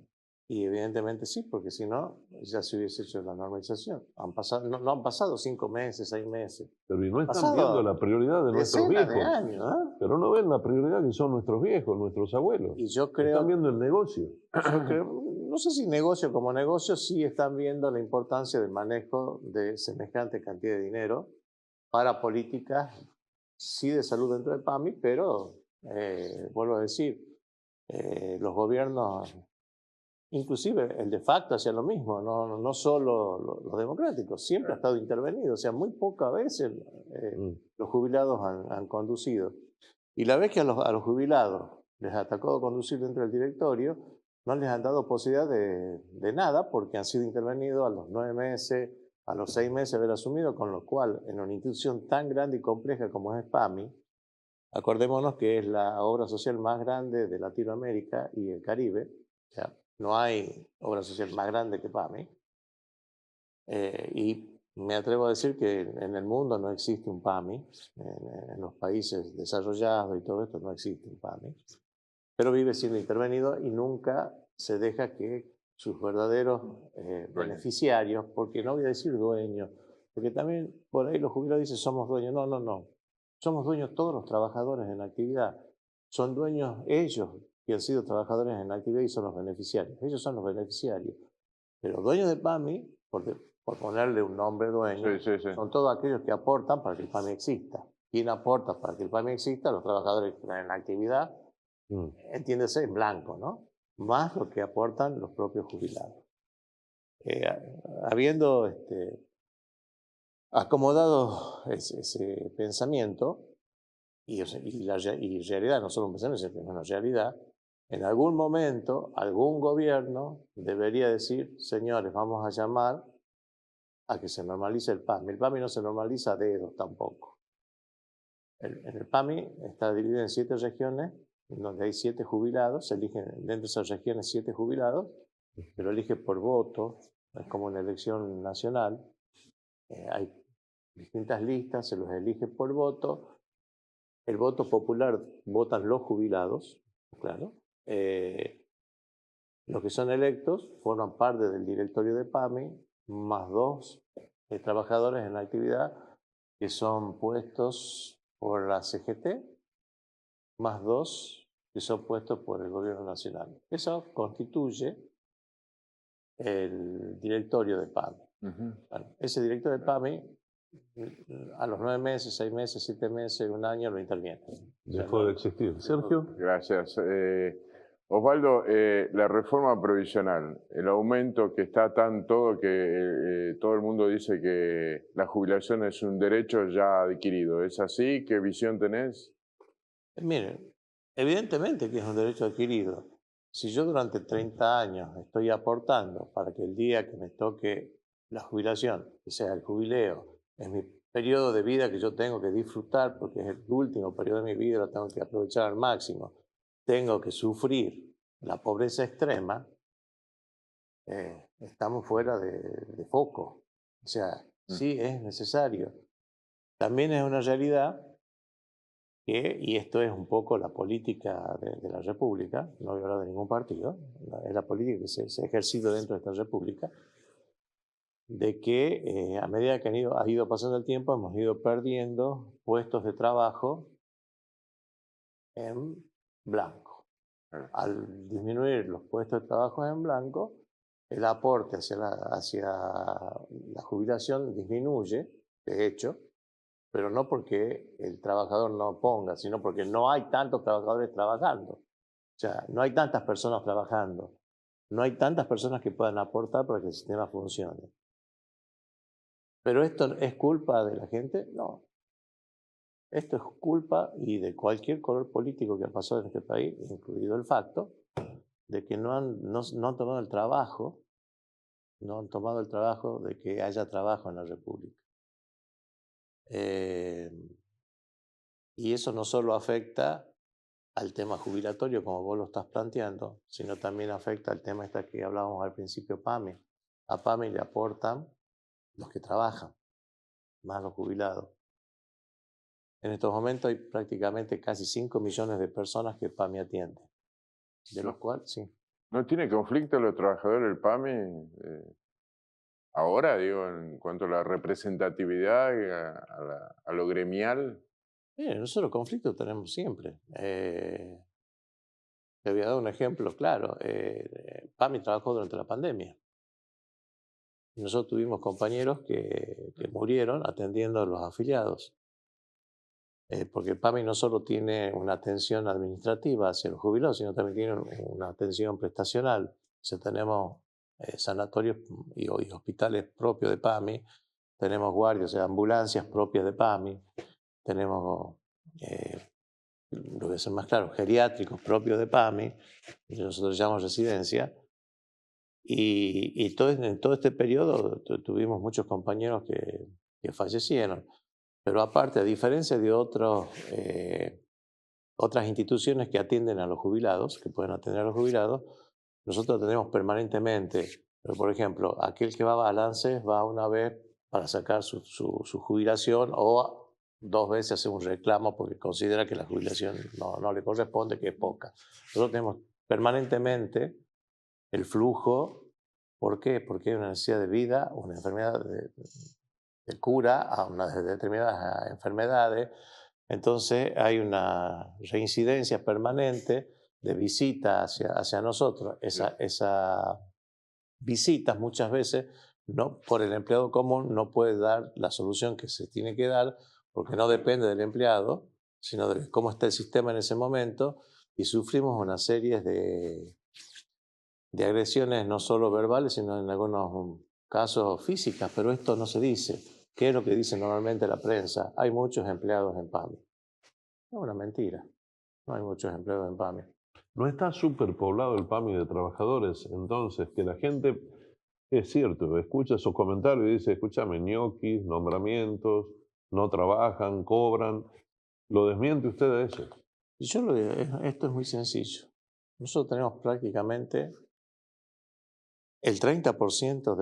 Y evidentemente sí, porque si no, ya se hubiese hecho la normalización. No han pasado 5 meses, 6 meses. Pero y no están viendo la prioridad de nuestros viejos. De años, ¿eh? Pero no ven la prioridad que son nuestros viejos, nuestros abuelos. Y yo creo, están viendo el negocio. Yo creo, no sé si negocio como negocio, sí están viendo la importancia del manejo de semejante cantidad de dinero para políticas, sí de salud dentro del PAMI, pero, vuelvo a decir, los gobiernos, inclusive el de facto hacía lo mismo, no solo los democráticos, siempre ha estado intervenido, o sea, muy pocas veces los jubilados han conducido. Y la vez que a los jubilados les ha tocado conducir dentro del directorio, no les han dado posibilidad de nada porque han sido intervenidos a los 9 meses, a los 6 meses de haber asumido, con lo cual en una institución tan grande y compleja como es PAMI, acordémonos que es la obra social más grande de Latinoamérica y el Caribe, o sea, no hay obra social más grande que PAMI, y me atrevo a decir que en el mundo no existe un PAMI, en los países desarrollados y todo esto no existe un PAMI, pero vive siendo intervenido y nunca se deja que sus verdaderos beneficiarios, porque no voy a decir dueños, porque también por ahí los jubilados dicen somos dueños, no, somos dueños todos los trabajadores en la actividad, son dueños ellos que han sido trabajadores en la actividad y son los beneficiarios, ellos son los beneficiarios, pero dueños de PAMI, por ponerle un nombre dueño, son todos aquellos que aportan para que el PAMI exista. ¿Quién aporta para que el PAMI exista? Los trabajadores que están en la actividad, entiéndese en blanco, ¿no? Más lo que aportan los propios jubilados. Habiendo acomodado ese pensamiento, y realidad, no solo un pensamiento, sino una realidad, en algún momento algún gobierno debería decir, señores, vamos a llamar a que se normalice el PAMI. El PAMI no se normaliza a dedos tampoco. En el PAMI está dividido en 7 regiones, donde hay 7 jubilados, se eligen dentro de esas regiones 7 jubilados, pero elige por voto, es como una elección nacional, hay distintas listas, se los elige por voto, el voto popular votan los jubilados, claro, los que son electos forman parte del directorio de PAMI, más 2 trabajadores en la actividad que son puestos por la CGT, más 2 que son puestos por el gobierno nacional. Eso constituye el directorio de PAMI. Bueno, ese directorio de PAMI A los 9 meses, 6 meses, 7 meses, 1 año lo intervienen. Dejó de existir. Sergio. Gracias. Osvaldo, la reforma provisional, el aumento que está tan todo que todo el mundo dice que la jubilación es un derecho ya adquirido. ¿Es así? ¿Qué visión tenés? Miren, evidentemente que es un derecho adquirido. Si yo durante 30 años estoy aportando para que el día que me toque la jubilación, que sea el jubileo, es mi periodo de vida que yo tengo que disfrutar porque es el último periodo de mi vida, lo tengo que aprovechar al máximo, tengo que sufrir la pobreza extrema, estamos fuera de foco. O sea, sí es necesario. También es una realidad que, y esto es un poco la política de la República, no voy a hablar de ningún partido, es la política que se ha ejercido dentro de esta República, de que a medida que ha ido pasando el tiempo hemos ido perdiendo puestos de trabajo en blanco. Al disminuir los puestos de trabajo en blanco, el aporte hacia la jubilación disminuye, de hecho, pero no porque el trabajador no ponga, sino porque no hay tantos trabajadores trabajando. O sea, no hay tantas personas trabajando, no hay tantas personas que puedan aportar para que el sistema funcione. ¿Pero esto es culpa de la gente? No. Esto es culpa y de cualquier color político que ha pasado en este país, incluido el facto de que no han tomado el trabajo, no han tomado el trabajo de que haya trabajo en la República. Y eso no solo afecta al tema jubilatorio, como vos lo estás planteando, sino también afecta al tema este que hablábamos al principio, PAMI. A PAMI le aportan los que trabajan, más los jubilados. En estos momentos hay prácticamente casi 5 millones de personas que PAMI atiende, de los cuales, sí. ¿No tiene conflicto los trabajadores del PAMI ahora, digo, en cuanto a la representatividad, a lo gremial? Nosotros conflictos tenemos siempre. Te voy a dar un ejemplo claro. PAMI trabajó durante la pandemia. Nosotros tuvimos compañeros que murieron atendiendo a los afiliados. Porque PAMI no solo tiene una atención administrativa hacia los jubilados, sino también tiene una atención prestacional. O sea, tenemos sanatorios y hospitales propios de PAMI, tenemos guardias, o sea, ambulancias propias de PAMI, tenemos, lo voy a hacer más claro, geriátricos propios de PAMI, que nosotros llamamos residencia. Y en todo este periodo tuvimos muchos compañeros que fallecieron. Pero aparte, a diferencia de otras instituciones que atienden a los jubilados, que pueden atender a los jubilados, nosotros atendemos permanentemente. Pero, por ejemplo, aquel que va a Balance va una vez para sacar su jubilación o 2 veces hace un reclamo porque considera que la jubilación no le corresponde, que es poca. Nosotros tenemos permanentemente el flujo. ¿Por qué? Porque hay una necesidad de vida, una enfermedad de cura a unas determinadas enfermedades. Entonces hay una reincidencia permanente de visita hacia nosotros. Esa visitas muchas veces no, por el empleado común no puede dar la solución que se tiene que dar porque no depende del empleado, sino de cómo está el sistema en ese momento, y sufrimos una serie de agresiones no solo verbales, sino en algunos casos físicas, pero esto no se dice. ¿Qué es lo que dice normalmente la prensa? Hay muchos empleados en PAMI. Es una mentira. No hay muchos empleados en PAMI. No está superpoblado el PAMI de trabajadores, entonces que la gente, es cierto, escucha esos comentarios y dice, escúchame, ñoquis, nombramientos, no trabajan, cobran. ¿Lo desmiente usted de eso? Y esto es muy sencillo. Nosotros tenemos prácticamente el 30%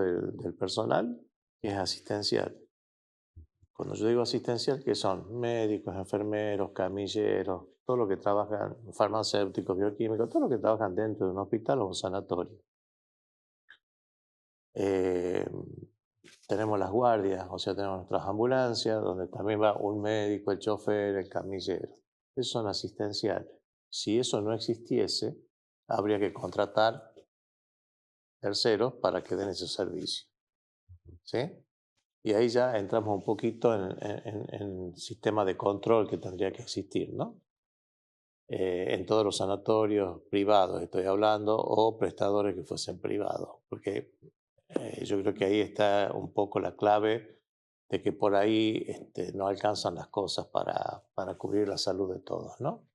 del personal que es asistencial. Cuando yo digo asistencial, ¿qué son? Médicos, enfermeros, camilleros, todo lo que trabajan, farmacéuticos, bioquímicos, todo lo que trabajan dentro de un hospital o un sanatorio. Tenemos las guardias, o sea, tenemos nuestras ambulancias, donde también va un médico, el chofer, el camillero. Esos son asistenciales. Si eso no existiese, habría que contratar terceros para que den ese servicio. ¿Sí? Y ahí ya entramos un poquito en el sistema de control que tendría que existir, ¿no? En todos los sanatorios privados estoy hablando, o prestadores que fuesen privados, porque yo creo que ahí está un poco la clave de que por ahí no alcanzan las cosas para cubrir la salud de todos, ¿no?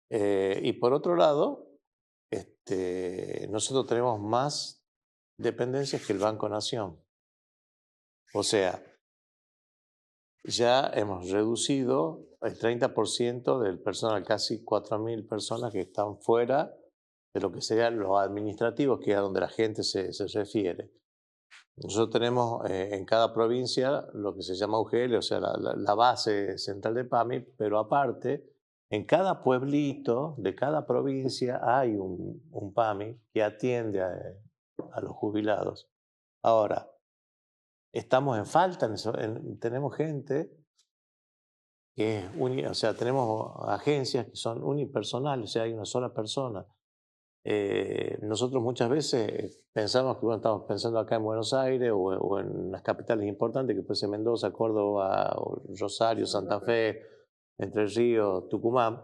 Y por otro lado, nosotros tenemos más dependencias que el Banco Nación. O sea, ya hemos reducido el 30% del personal, casi 4.000 personas que están fuera de lo que serían los administrativos, que es a donde la gente se refiere. Nosotros tenemos en cada provincia lo que se llama UGL, o sea, la base central de PAMI, pero aparte, en cada pueblito de cada provincia hay un PAMI que atiende a los jubilados. Ahora, estamos en falta, tenemos gente que es o sea, tenemos agencias que son unipersonales, o sea, hay una sola persona. Nosotros muchas veces pensamos que, bueno, estamos pensando acá en Buenos Aires o en las capitales importantes, que puede ser Mendoza, Córdoba, o Rosario, Santa Fe, Entre Ríos, Tucumán,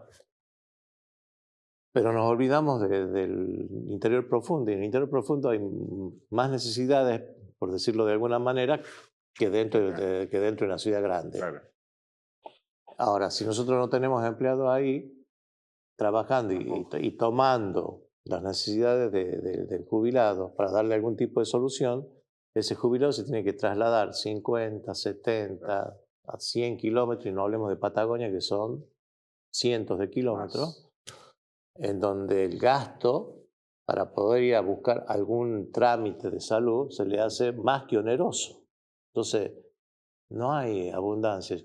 pero nos olvidamos del interior profundo, y en el interior profundo hay más necesidades, por decirlo de alguna manera, que dentro de una ciudad grande. Claro. Ahora, si nosotros no tenemos empleados ahí trabajando y tomando las necesidades del jubilado para darle algún tipo de solución, ese jubilado se tiene que trasladar 50, 70, a 100 kilómetros, y no hablemos de Patagonia, que son cientos de kilómetros, en donde el gasto para poder ir a buscar algún trámite de salud se le hace más que oneroso. Entonces, no hay abundancia.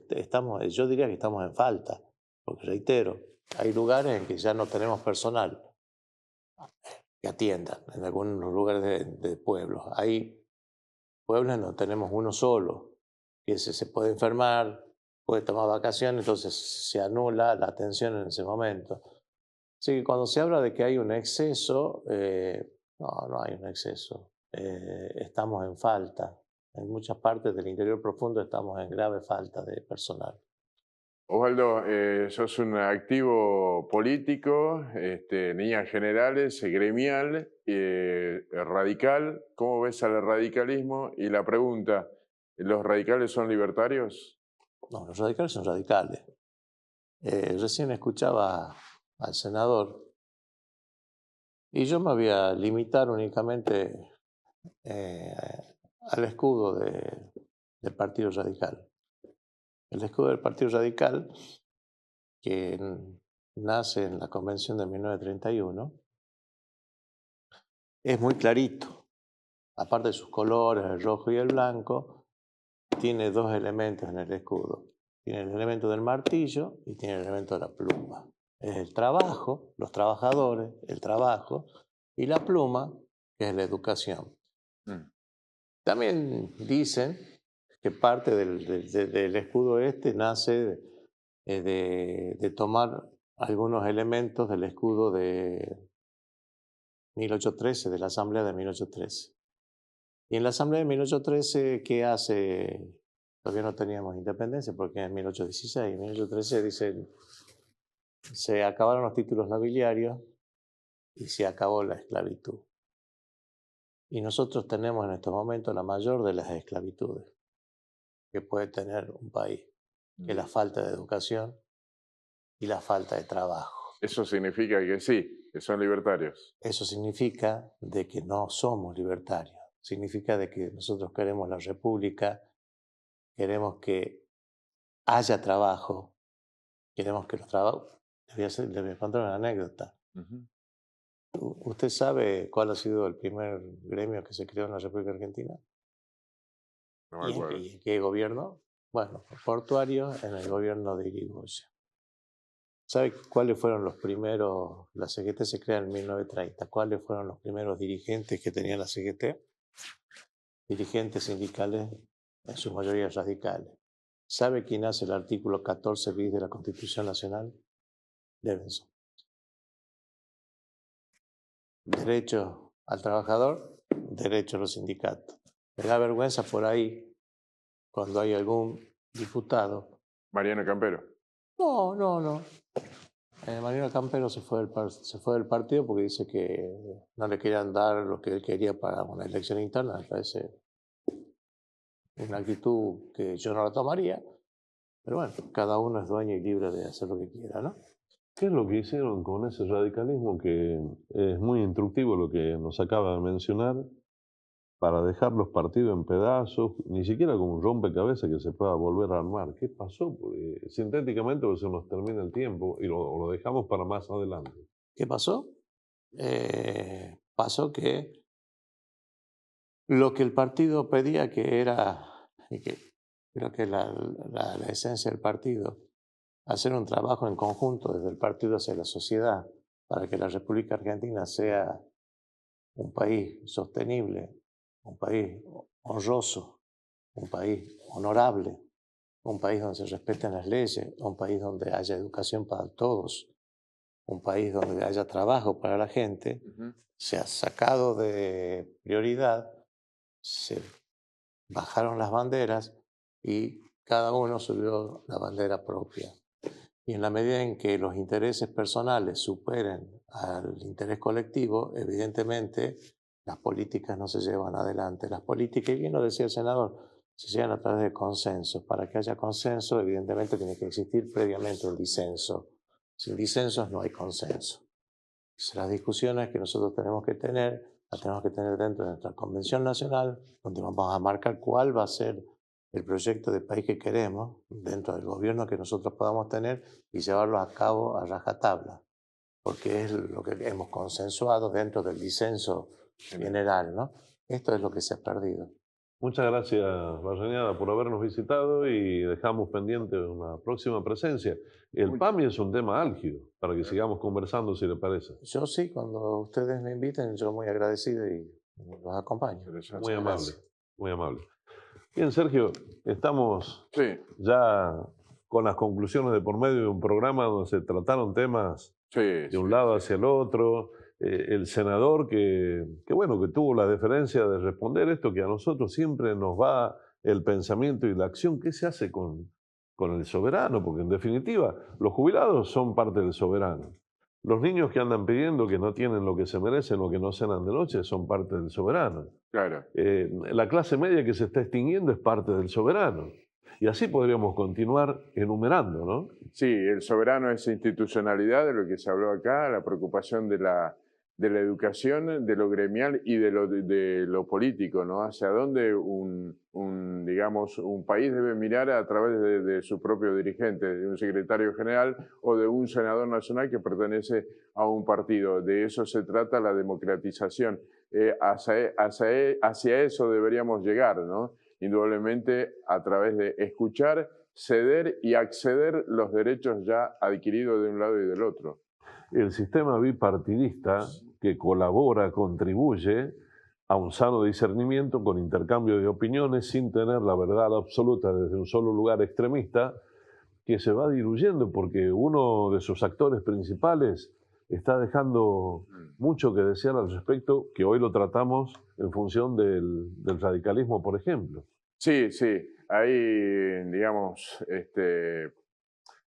Yo diría que estamos en falta, porque reitero, hay lugares en que ya no tenemos personal que atiendan, en algunos lugares de pueblos. Hay pueblos en donde tenemos uno solo, que se puede enfermar, puede tomar vacaciones, entonces se anula la atención en ese momento. Así que cuando se habla de que hay un exceso, no hay un exceso. Estamos en falta. En muchas partes del interior profundo estamos en grave falta de personal. Osvaldo, sos un activo político, en líneas generales, gremial, radical. ¿Cómo ves al radicalismo? Y la pregunta, ¿los radicales son libertarios? No, los radicales son radicales. Recién escuchaba al senador y yo me voy a limitar únicamente al escudo del Partido Radical. El escudo del Partido Radical, que nace en la Convención de 1931, es muy clarito. Aparte de sus colores, el rojo y el blanco, tiene dos elementos en el escudo. Tiene el elemento del martillo y tiene el elemento de la pluma. Es el trabajo, los trabajadores, el trabajo, y la pluma, que es la educación. También dicen que parte del escudo nace de tomar algunos elementos del escudo de 1813, de la Asamblea de 1813. Y en la Asamblea de 1813, ¿qué hace? Todavía no teníamos independencia, porque en 1816, en 1813 dicen, se acabaron los títulos nobiliarios y se acabó la esclavitud. Y nosotros tenemos en estos momentos la mayor de las esclavitudes que puede tener un país, que es la falta de educación y la falta de trabajo. Eso significa que sí, que son libertarios. Eso significa de que no somos libertarios. Significa de que nosotros queremos la república, queremos que haya trabajo, queremos que los trabajos... Les voy a contar una anécdota. ¿Usted sabe cuál ha sido el primer gremio que se creó en la República Argentina? No me acuerdo. ¿Y en qué gobierno? Bueno, portuario en el gobierno de Irigoyen. ¿Sabe cuáles fueron los primeros? La CGT se crea en 1930. ¿Cuáles fueron los primeros dirigentes que tenía la CGT? Dirigentes sindicales, en su mayoría radicales. ¿Sabe quién hace el artículo 14 bis de la Constitución Nacional? Levenson. Derecho al trabajador, derecho a los sindicatos. Me da vergüenza por ahí cuando hay algún diputado. Mariano Campero. No. Mariano Campero se fue del partido porque dice que no le querían dar lo que él quería para una elección interna. Me parece una actitud que yo no la tomaría. Pero bueno, cada uno es dueño y libre de hacer lo que quiera, ¿no? ¿Qué es lo que hicieron con ese radicalismo que es muy instructivo lo que nos acaba de mencionar? Para dejar los partidos en pedazos, ni siquiera como un rompecabezas que se pueda volver a armar. ¿Qué pasó? Porque sintéticamente pues, se nos termina el tiempo y lo dejamos para más adelante. ¿Qué pasó? Pasó que lo que el partido pedía, que era, y que creo que la esencia del partido, hacer un trabajo en conjunto desde el partido hacia la sociedad para que la República Argentina sea un país sostenible, un país honroso, un país honorable, un país donde se respeten las leyes, un país donde haya educación para todos, un país donde haya trabajo para la gente, se ha sacado de prioridad, se bajaron las banderas y cada uno subió la bandera propia. Y en la medida en que los intereses personales superen al interés colectivo, evidentemente las políticas no se llevan adelante. Las políticas, y bien lo decía el senador, se llevan a través de consensos. Para que haya consenso, evidentemente tiene que existir previamente un disenso. Sin disensos no hay consenso. Entonces, las discusiones que nosotros tenemos que tener, las tenemos que tener dentro de nuestra Convención Nacional, donde vamos a marcar cuál va a ser el proyecto de país que queremos, dentro del gobierno que nosotros podamos tener y llevarlo a cabo a rajatabla, porque es lo que hemos consensuado dentro del disenso general, ¿no? Esto es lo que se ha perdido. Muchas gracias, Barrañada, por habernos visitado y dejamos pendiente una próxima presencia. El PAMI es un tema álgido, para que sigamos conversando, si le parece. Yo sí, cuando ustedes me inviten, yo muy agradecido y los acompaño. Muy amable, muy amable. Bien, Sergio, estamos ya con las conclusiones de por medio de un programa donde se trataron temas de un lado hacia el otro. El senador que tuvo la deferencia de responder esto, que a nosotros siempre nos va el pensamiento y la acción. ¿Qué se hace con el soberano? Porque en definitiva los jubilados son parte del soberano. Los niños que andan pidiendo que no tienen lo que se merecen o que no cenan de noche son parte del soberano. Claro. La clase media que se está extinguiendo es parte del soberano. Y así podríamos continuar enumerando, ¿no? Sí, el soberano es institucionalidad, de lo que se habló acá, la preocupación de la educación, de lo gremial y de lo político, ¿no? Hacia dónde digamos, un país debe mirar a través de su propio dirigente, de un secretario general o de un senador nacional que pertenece a un partido. De eso se trata la democratización. Hacia eso deberíamos llegar, ¿no? Indudablemente a través de escuchar, ceder y acceder los derechos ya adquiridos de un lado y del otro. El sistema bipartidista que colabora, contribuye a un sano discernimiento con intercambio de opiniones sin tener la verdad absoluta desde un solo lugar extremista, que se va diluyendo porque uno de sus actores principales está dejando mucho que desear al respecto, que hoy lo tratamos en función del radicalismo, por ejemplo. Sí, hay, digamos,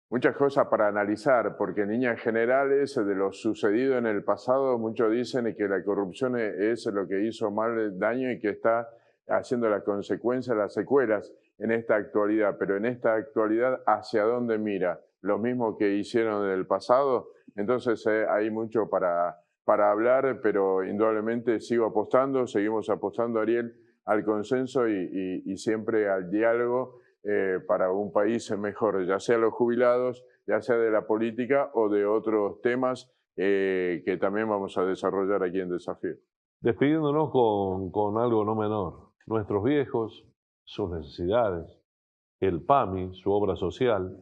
muchas cosas para analizar, porque en líneas generales de lo sucedido en el pasado, muchos dicen que la corrupción es lo que hizo mal daño y que está haciendo las consecuencias, las secuelas en esta actualidad. Pero en esta actualidad, ¿hacia dónde mira? Lo mismo que hicieron en el pasado. Entonces hay mucho para hablar, pero indudablemente seguimos apostando, Ariel, al consenso y siempre al diálogo para un país mejor, ya sea los jubilados, ya sea de la política o de otros temas que también vamos a desarrollar aquí en Desafío. Despidiéndonos con algo no menor, nuestros viejos, sus necesidades, el PAMI, su obra social,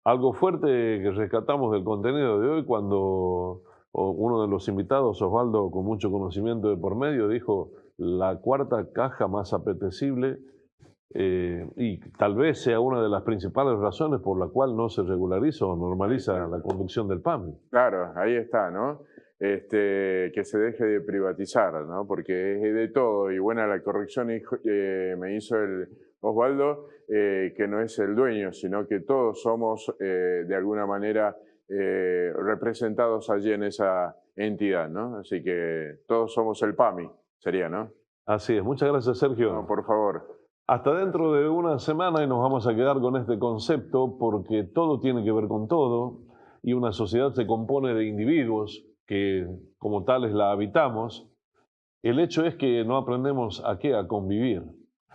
algo fuerte que rescatamos del contenido de hoy cuando uno de los invitados, Osvaldo, con mucho conocimiento de por medio, dijo la cuarta caja más apetecible y tal vez sea una de las principales razones por la cual no se regulariza o normaliza la conducción del PAMI. Claro, ahí está, ¿no? Que se deje de privatizar, ¿no? Porque es de todo, y buena la corrección me hizo Osvaldo, que no es el dueño, sino que todos somos de alguna manera representados allí en esa entidad, ¿no? Así que todos somos el PAMI, sería, ¿no? Así es. Muchas gracias, Sergio. No, por favor. Hasta dentro de una semana y nos vamos a quedar con este concepto porque todo tiene que ver con todo y una sociedad se compone de individuos que como tales la habitamos. El hecho es que no aprendemos a qué, a convivir.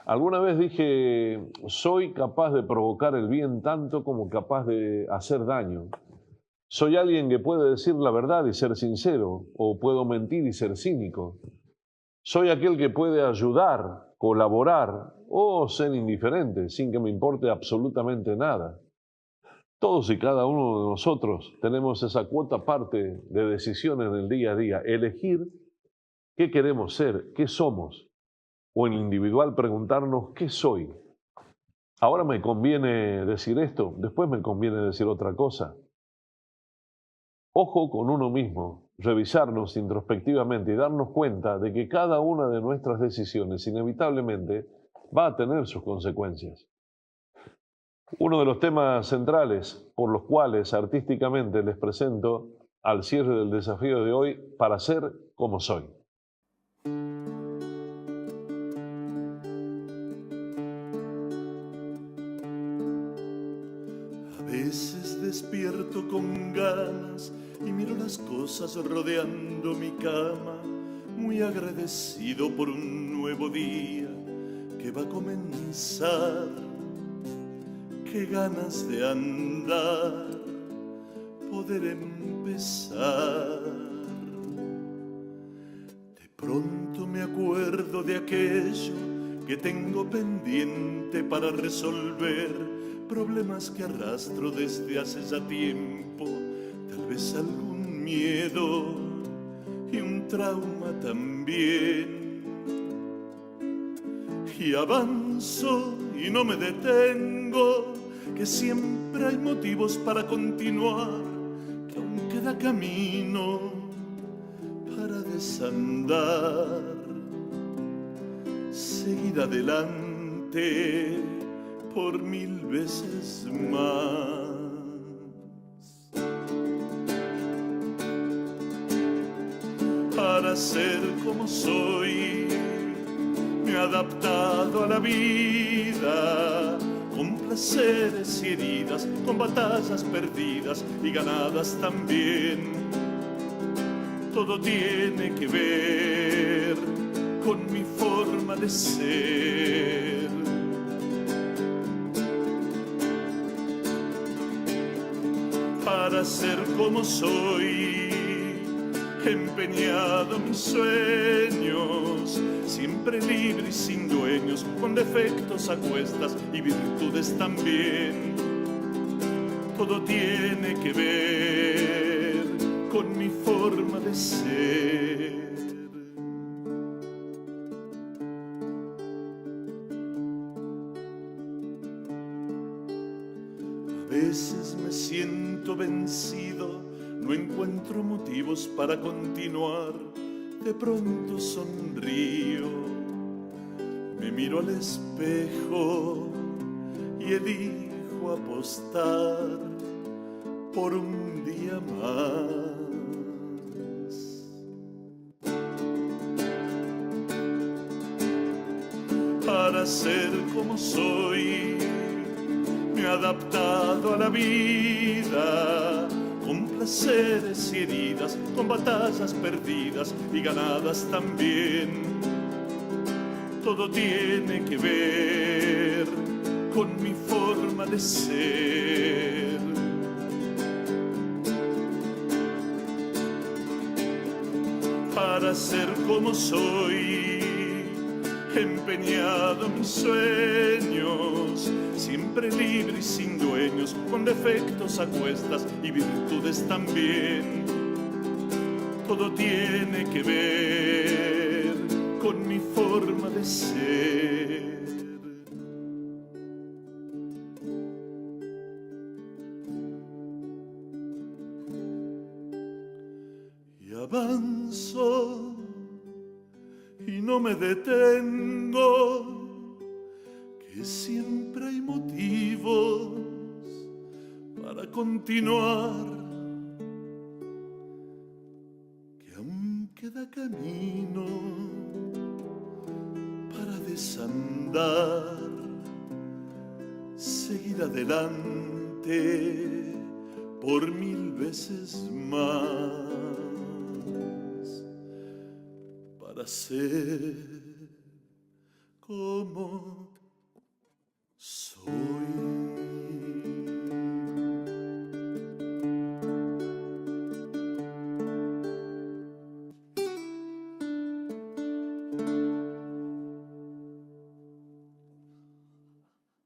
Alguna vez dije, soy capaz de provocar el bien tanto como capaz de hacer daño. Soy alguien que puede decir la verdad y ser sincero, o puedo mentir y ser cínico. Soy aquel que puede ayudar, colaborar o ser indiferente sin que me importe absolutamente nada. Todos y cada uno de nosotros tenemos esa cuota parte de decisión en el día a día, elegir qué queremos ser, qué somos, o en el individual preguntarnos qué soy. Ahora me conviene decir esto, después me conviene decir otra cosa. Ojo con uno mismo, revisarnos introspectivamente y darnos cuenta de que cada una de nuestras decisiones inevitablemente va a tener sus consecuencias. Uno de los temas centrales por los cuales artísticamente les presento al cierre del desafío de hoy para ser como soy. A veces despierto con ganas y miro las cosas rodeando mi cama, muy agradecido por un nuevo día que va a comenzar. Qué ganas de andar, poder empezar. De pronto me acuerdo de aquello que tengo pendiente para resolver, problemas que arrastro desde hace ya tiempo, tal vez algún miedo y un trauma también. Y avanzo y no me detengo, que siempre hay motivos para continuar, que aún queda camino para desandar. Seguir adelante por 1000 veces más. Para ser como soy, me he adaptado a la vida, con placeres y heridas, con batallas perdidas y ganadas también. Todo tiene que ver con mi forma de ser. Para ser como soy, empeñado en mis sueños, siempre libre y sin dueños, con defectos a cuestas y virtudes también. Todo tiene que ver con mi forma de ser. A veces me siento vencido, no encuentro motivos para continuar, de pronto sonrío, me miro al espejo y elijo apostar por un día más. Para ser como soy, me he adaptado a la vida, con placeres y heridas, con batallas perdidas y ganadas también. Todo tiene que ver con mi forma de ser. Para ser como soy, empeñado en mis sueños, siempre libre y sin dueños, con defectos a cuestas y virtudes también. Todo tiene que ver con mi forma de ser. Y avanzo y no me detengo, que siempre hay motivos para continuar, que aún queda camino para desandar, seguir adelante por 1000 veces más, para ser como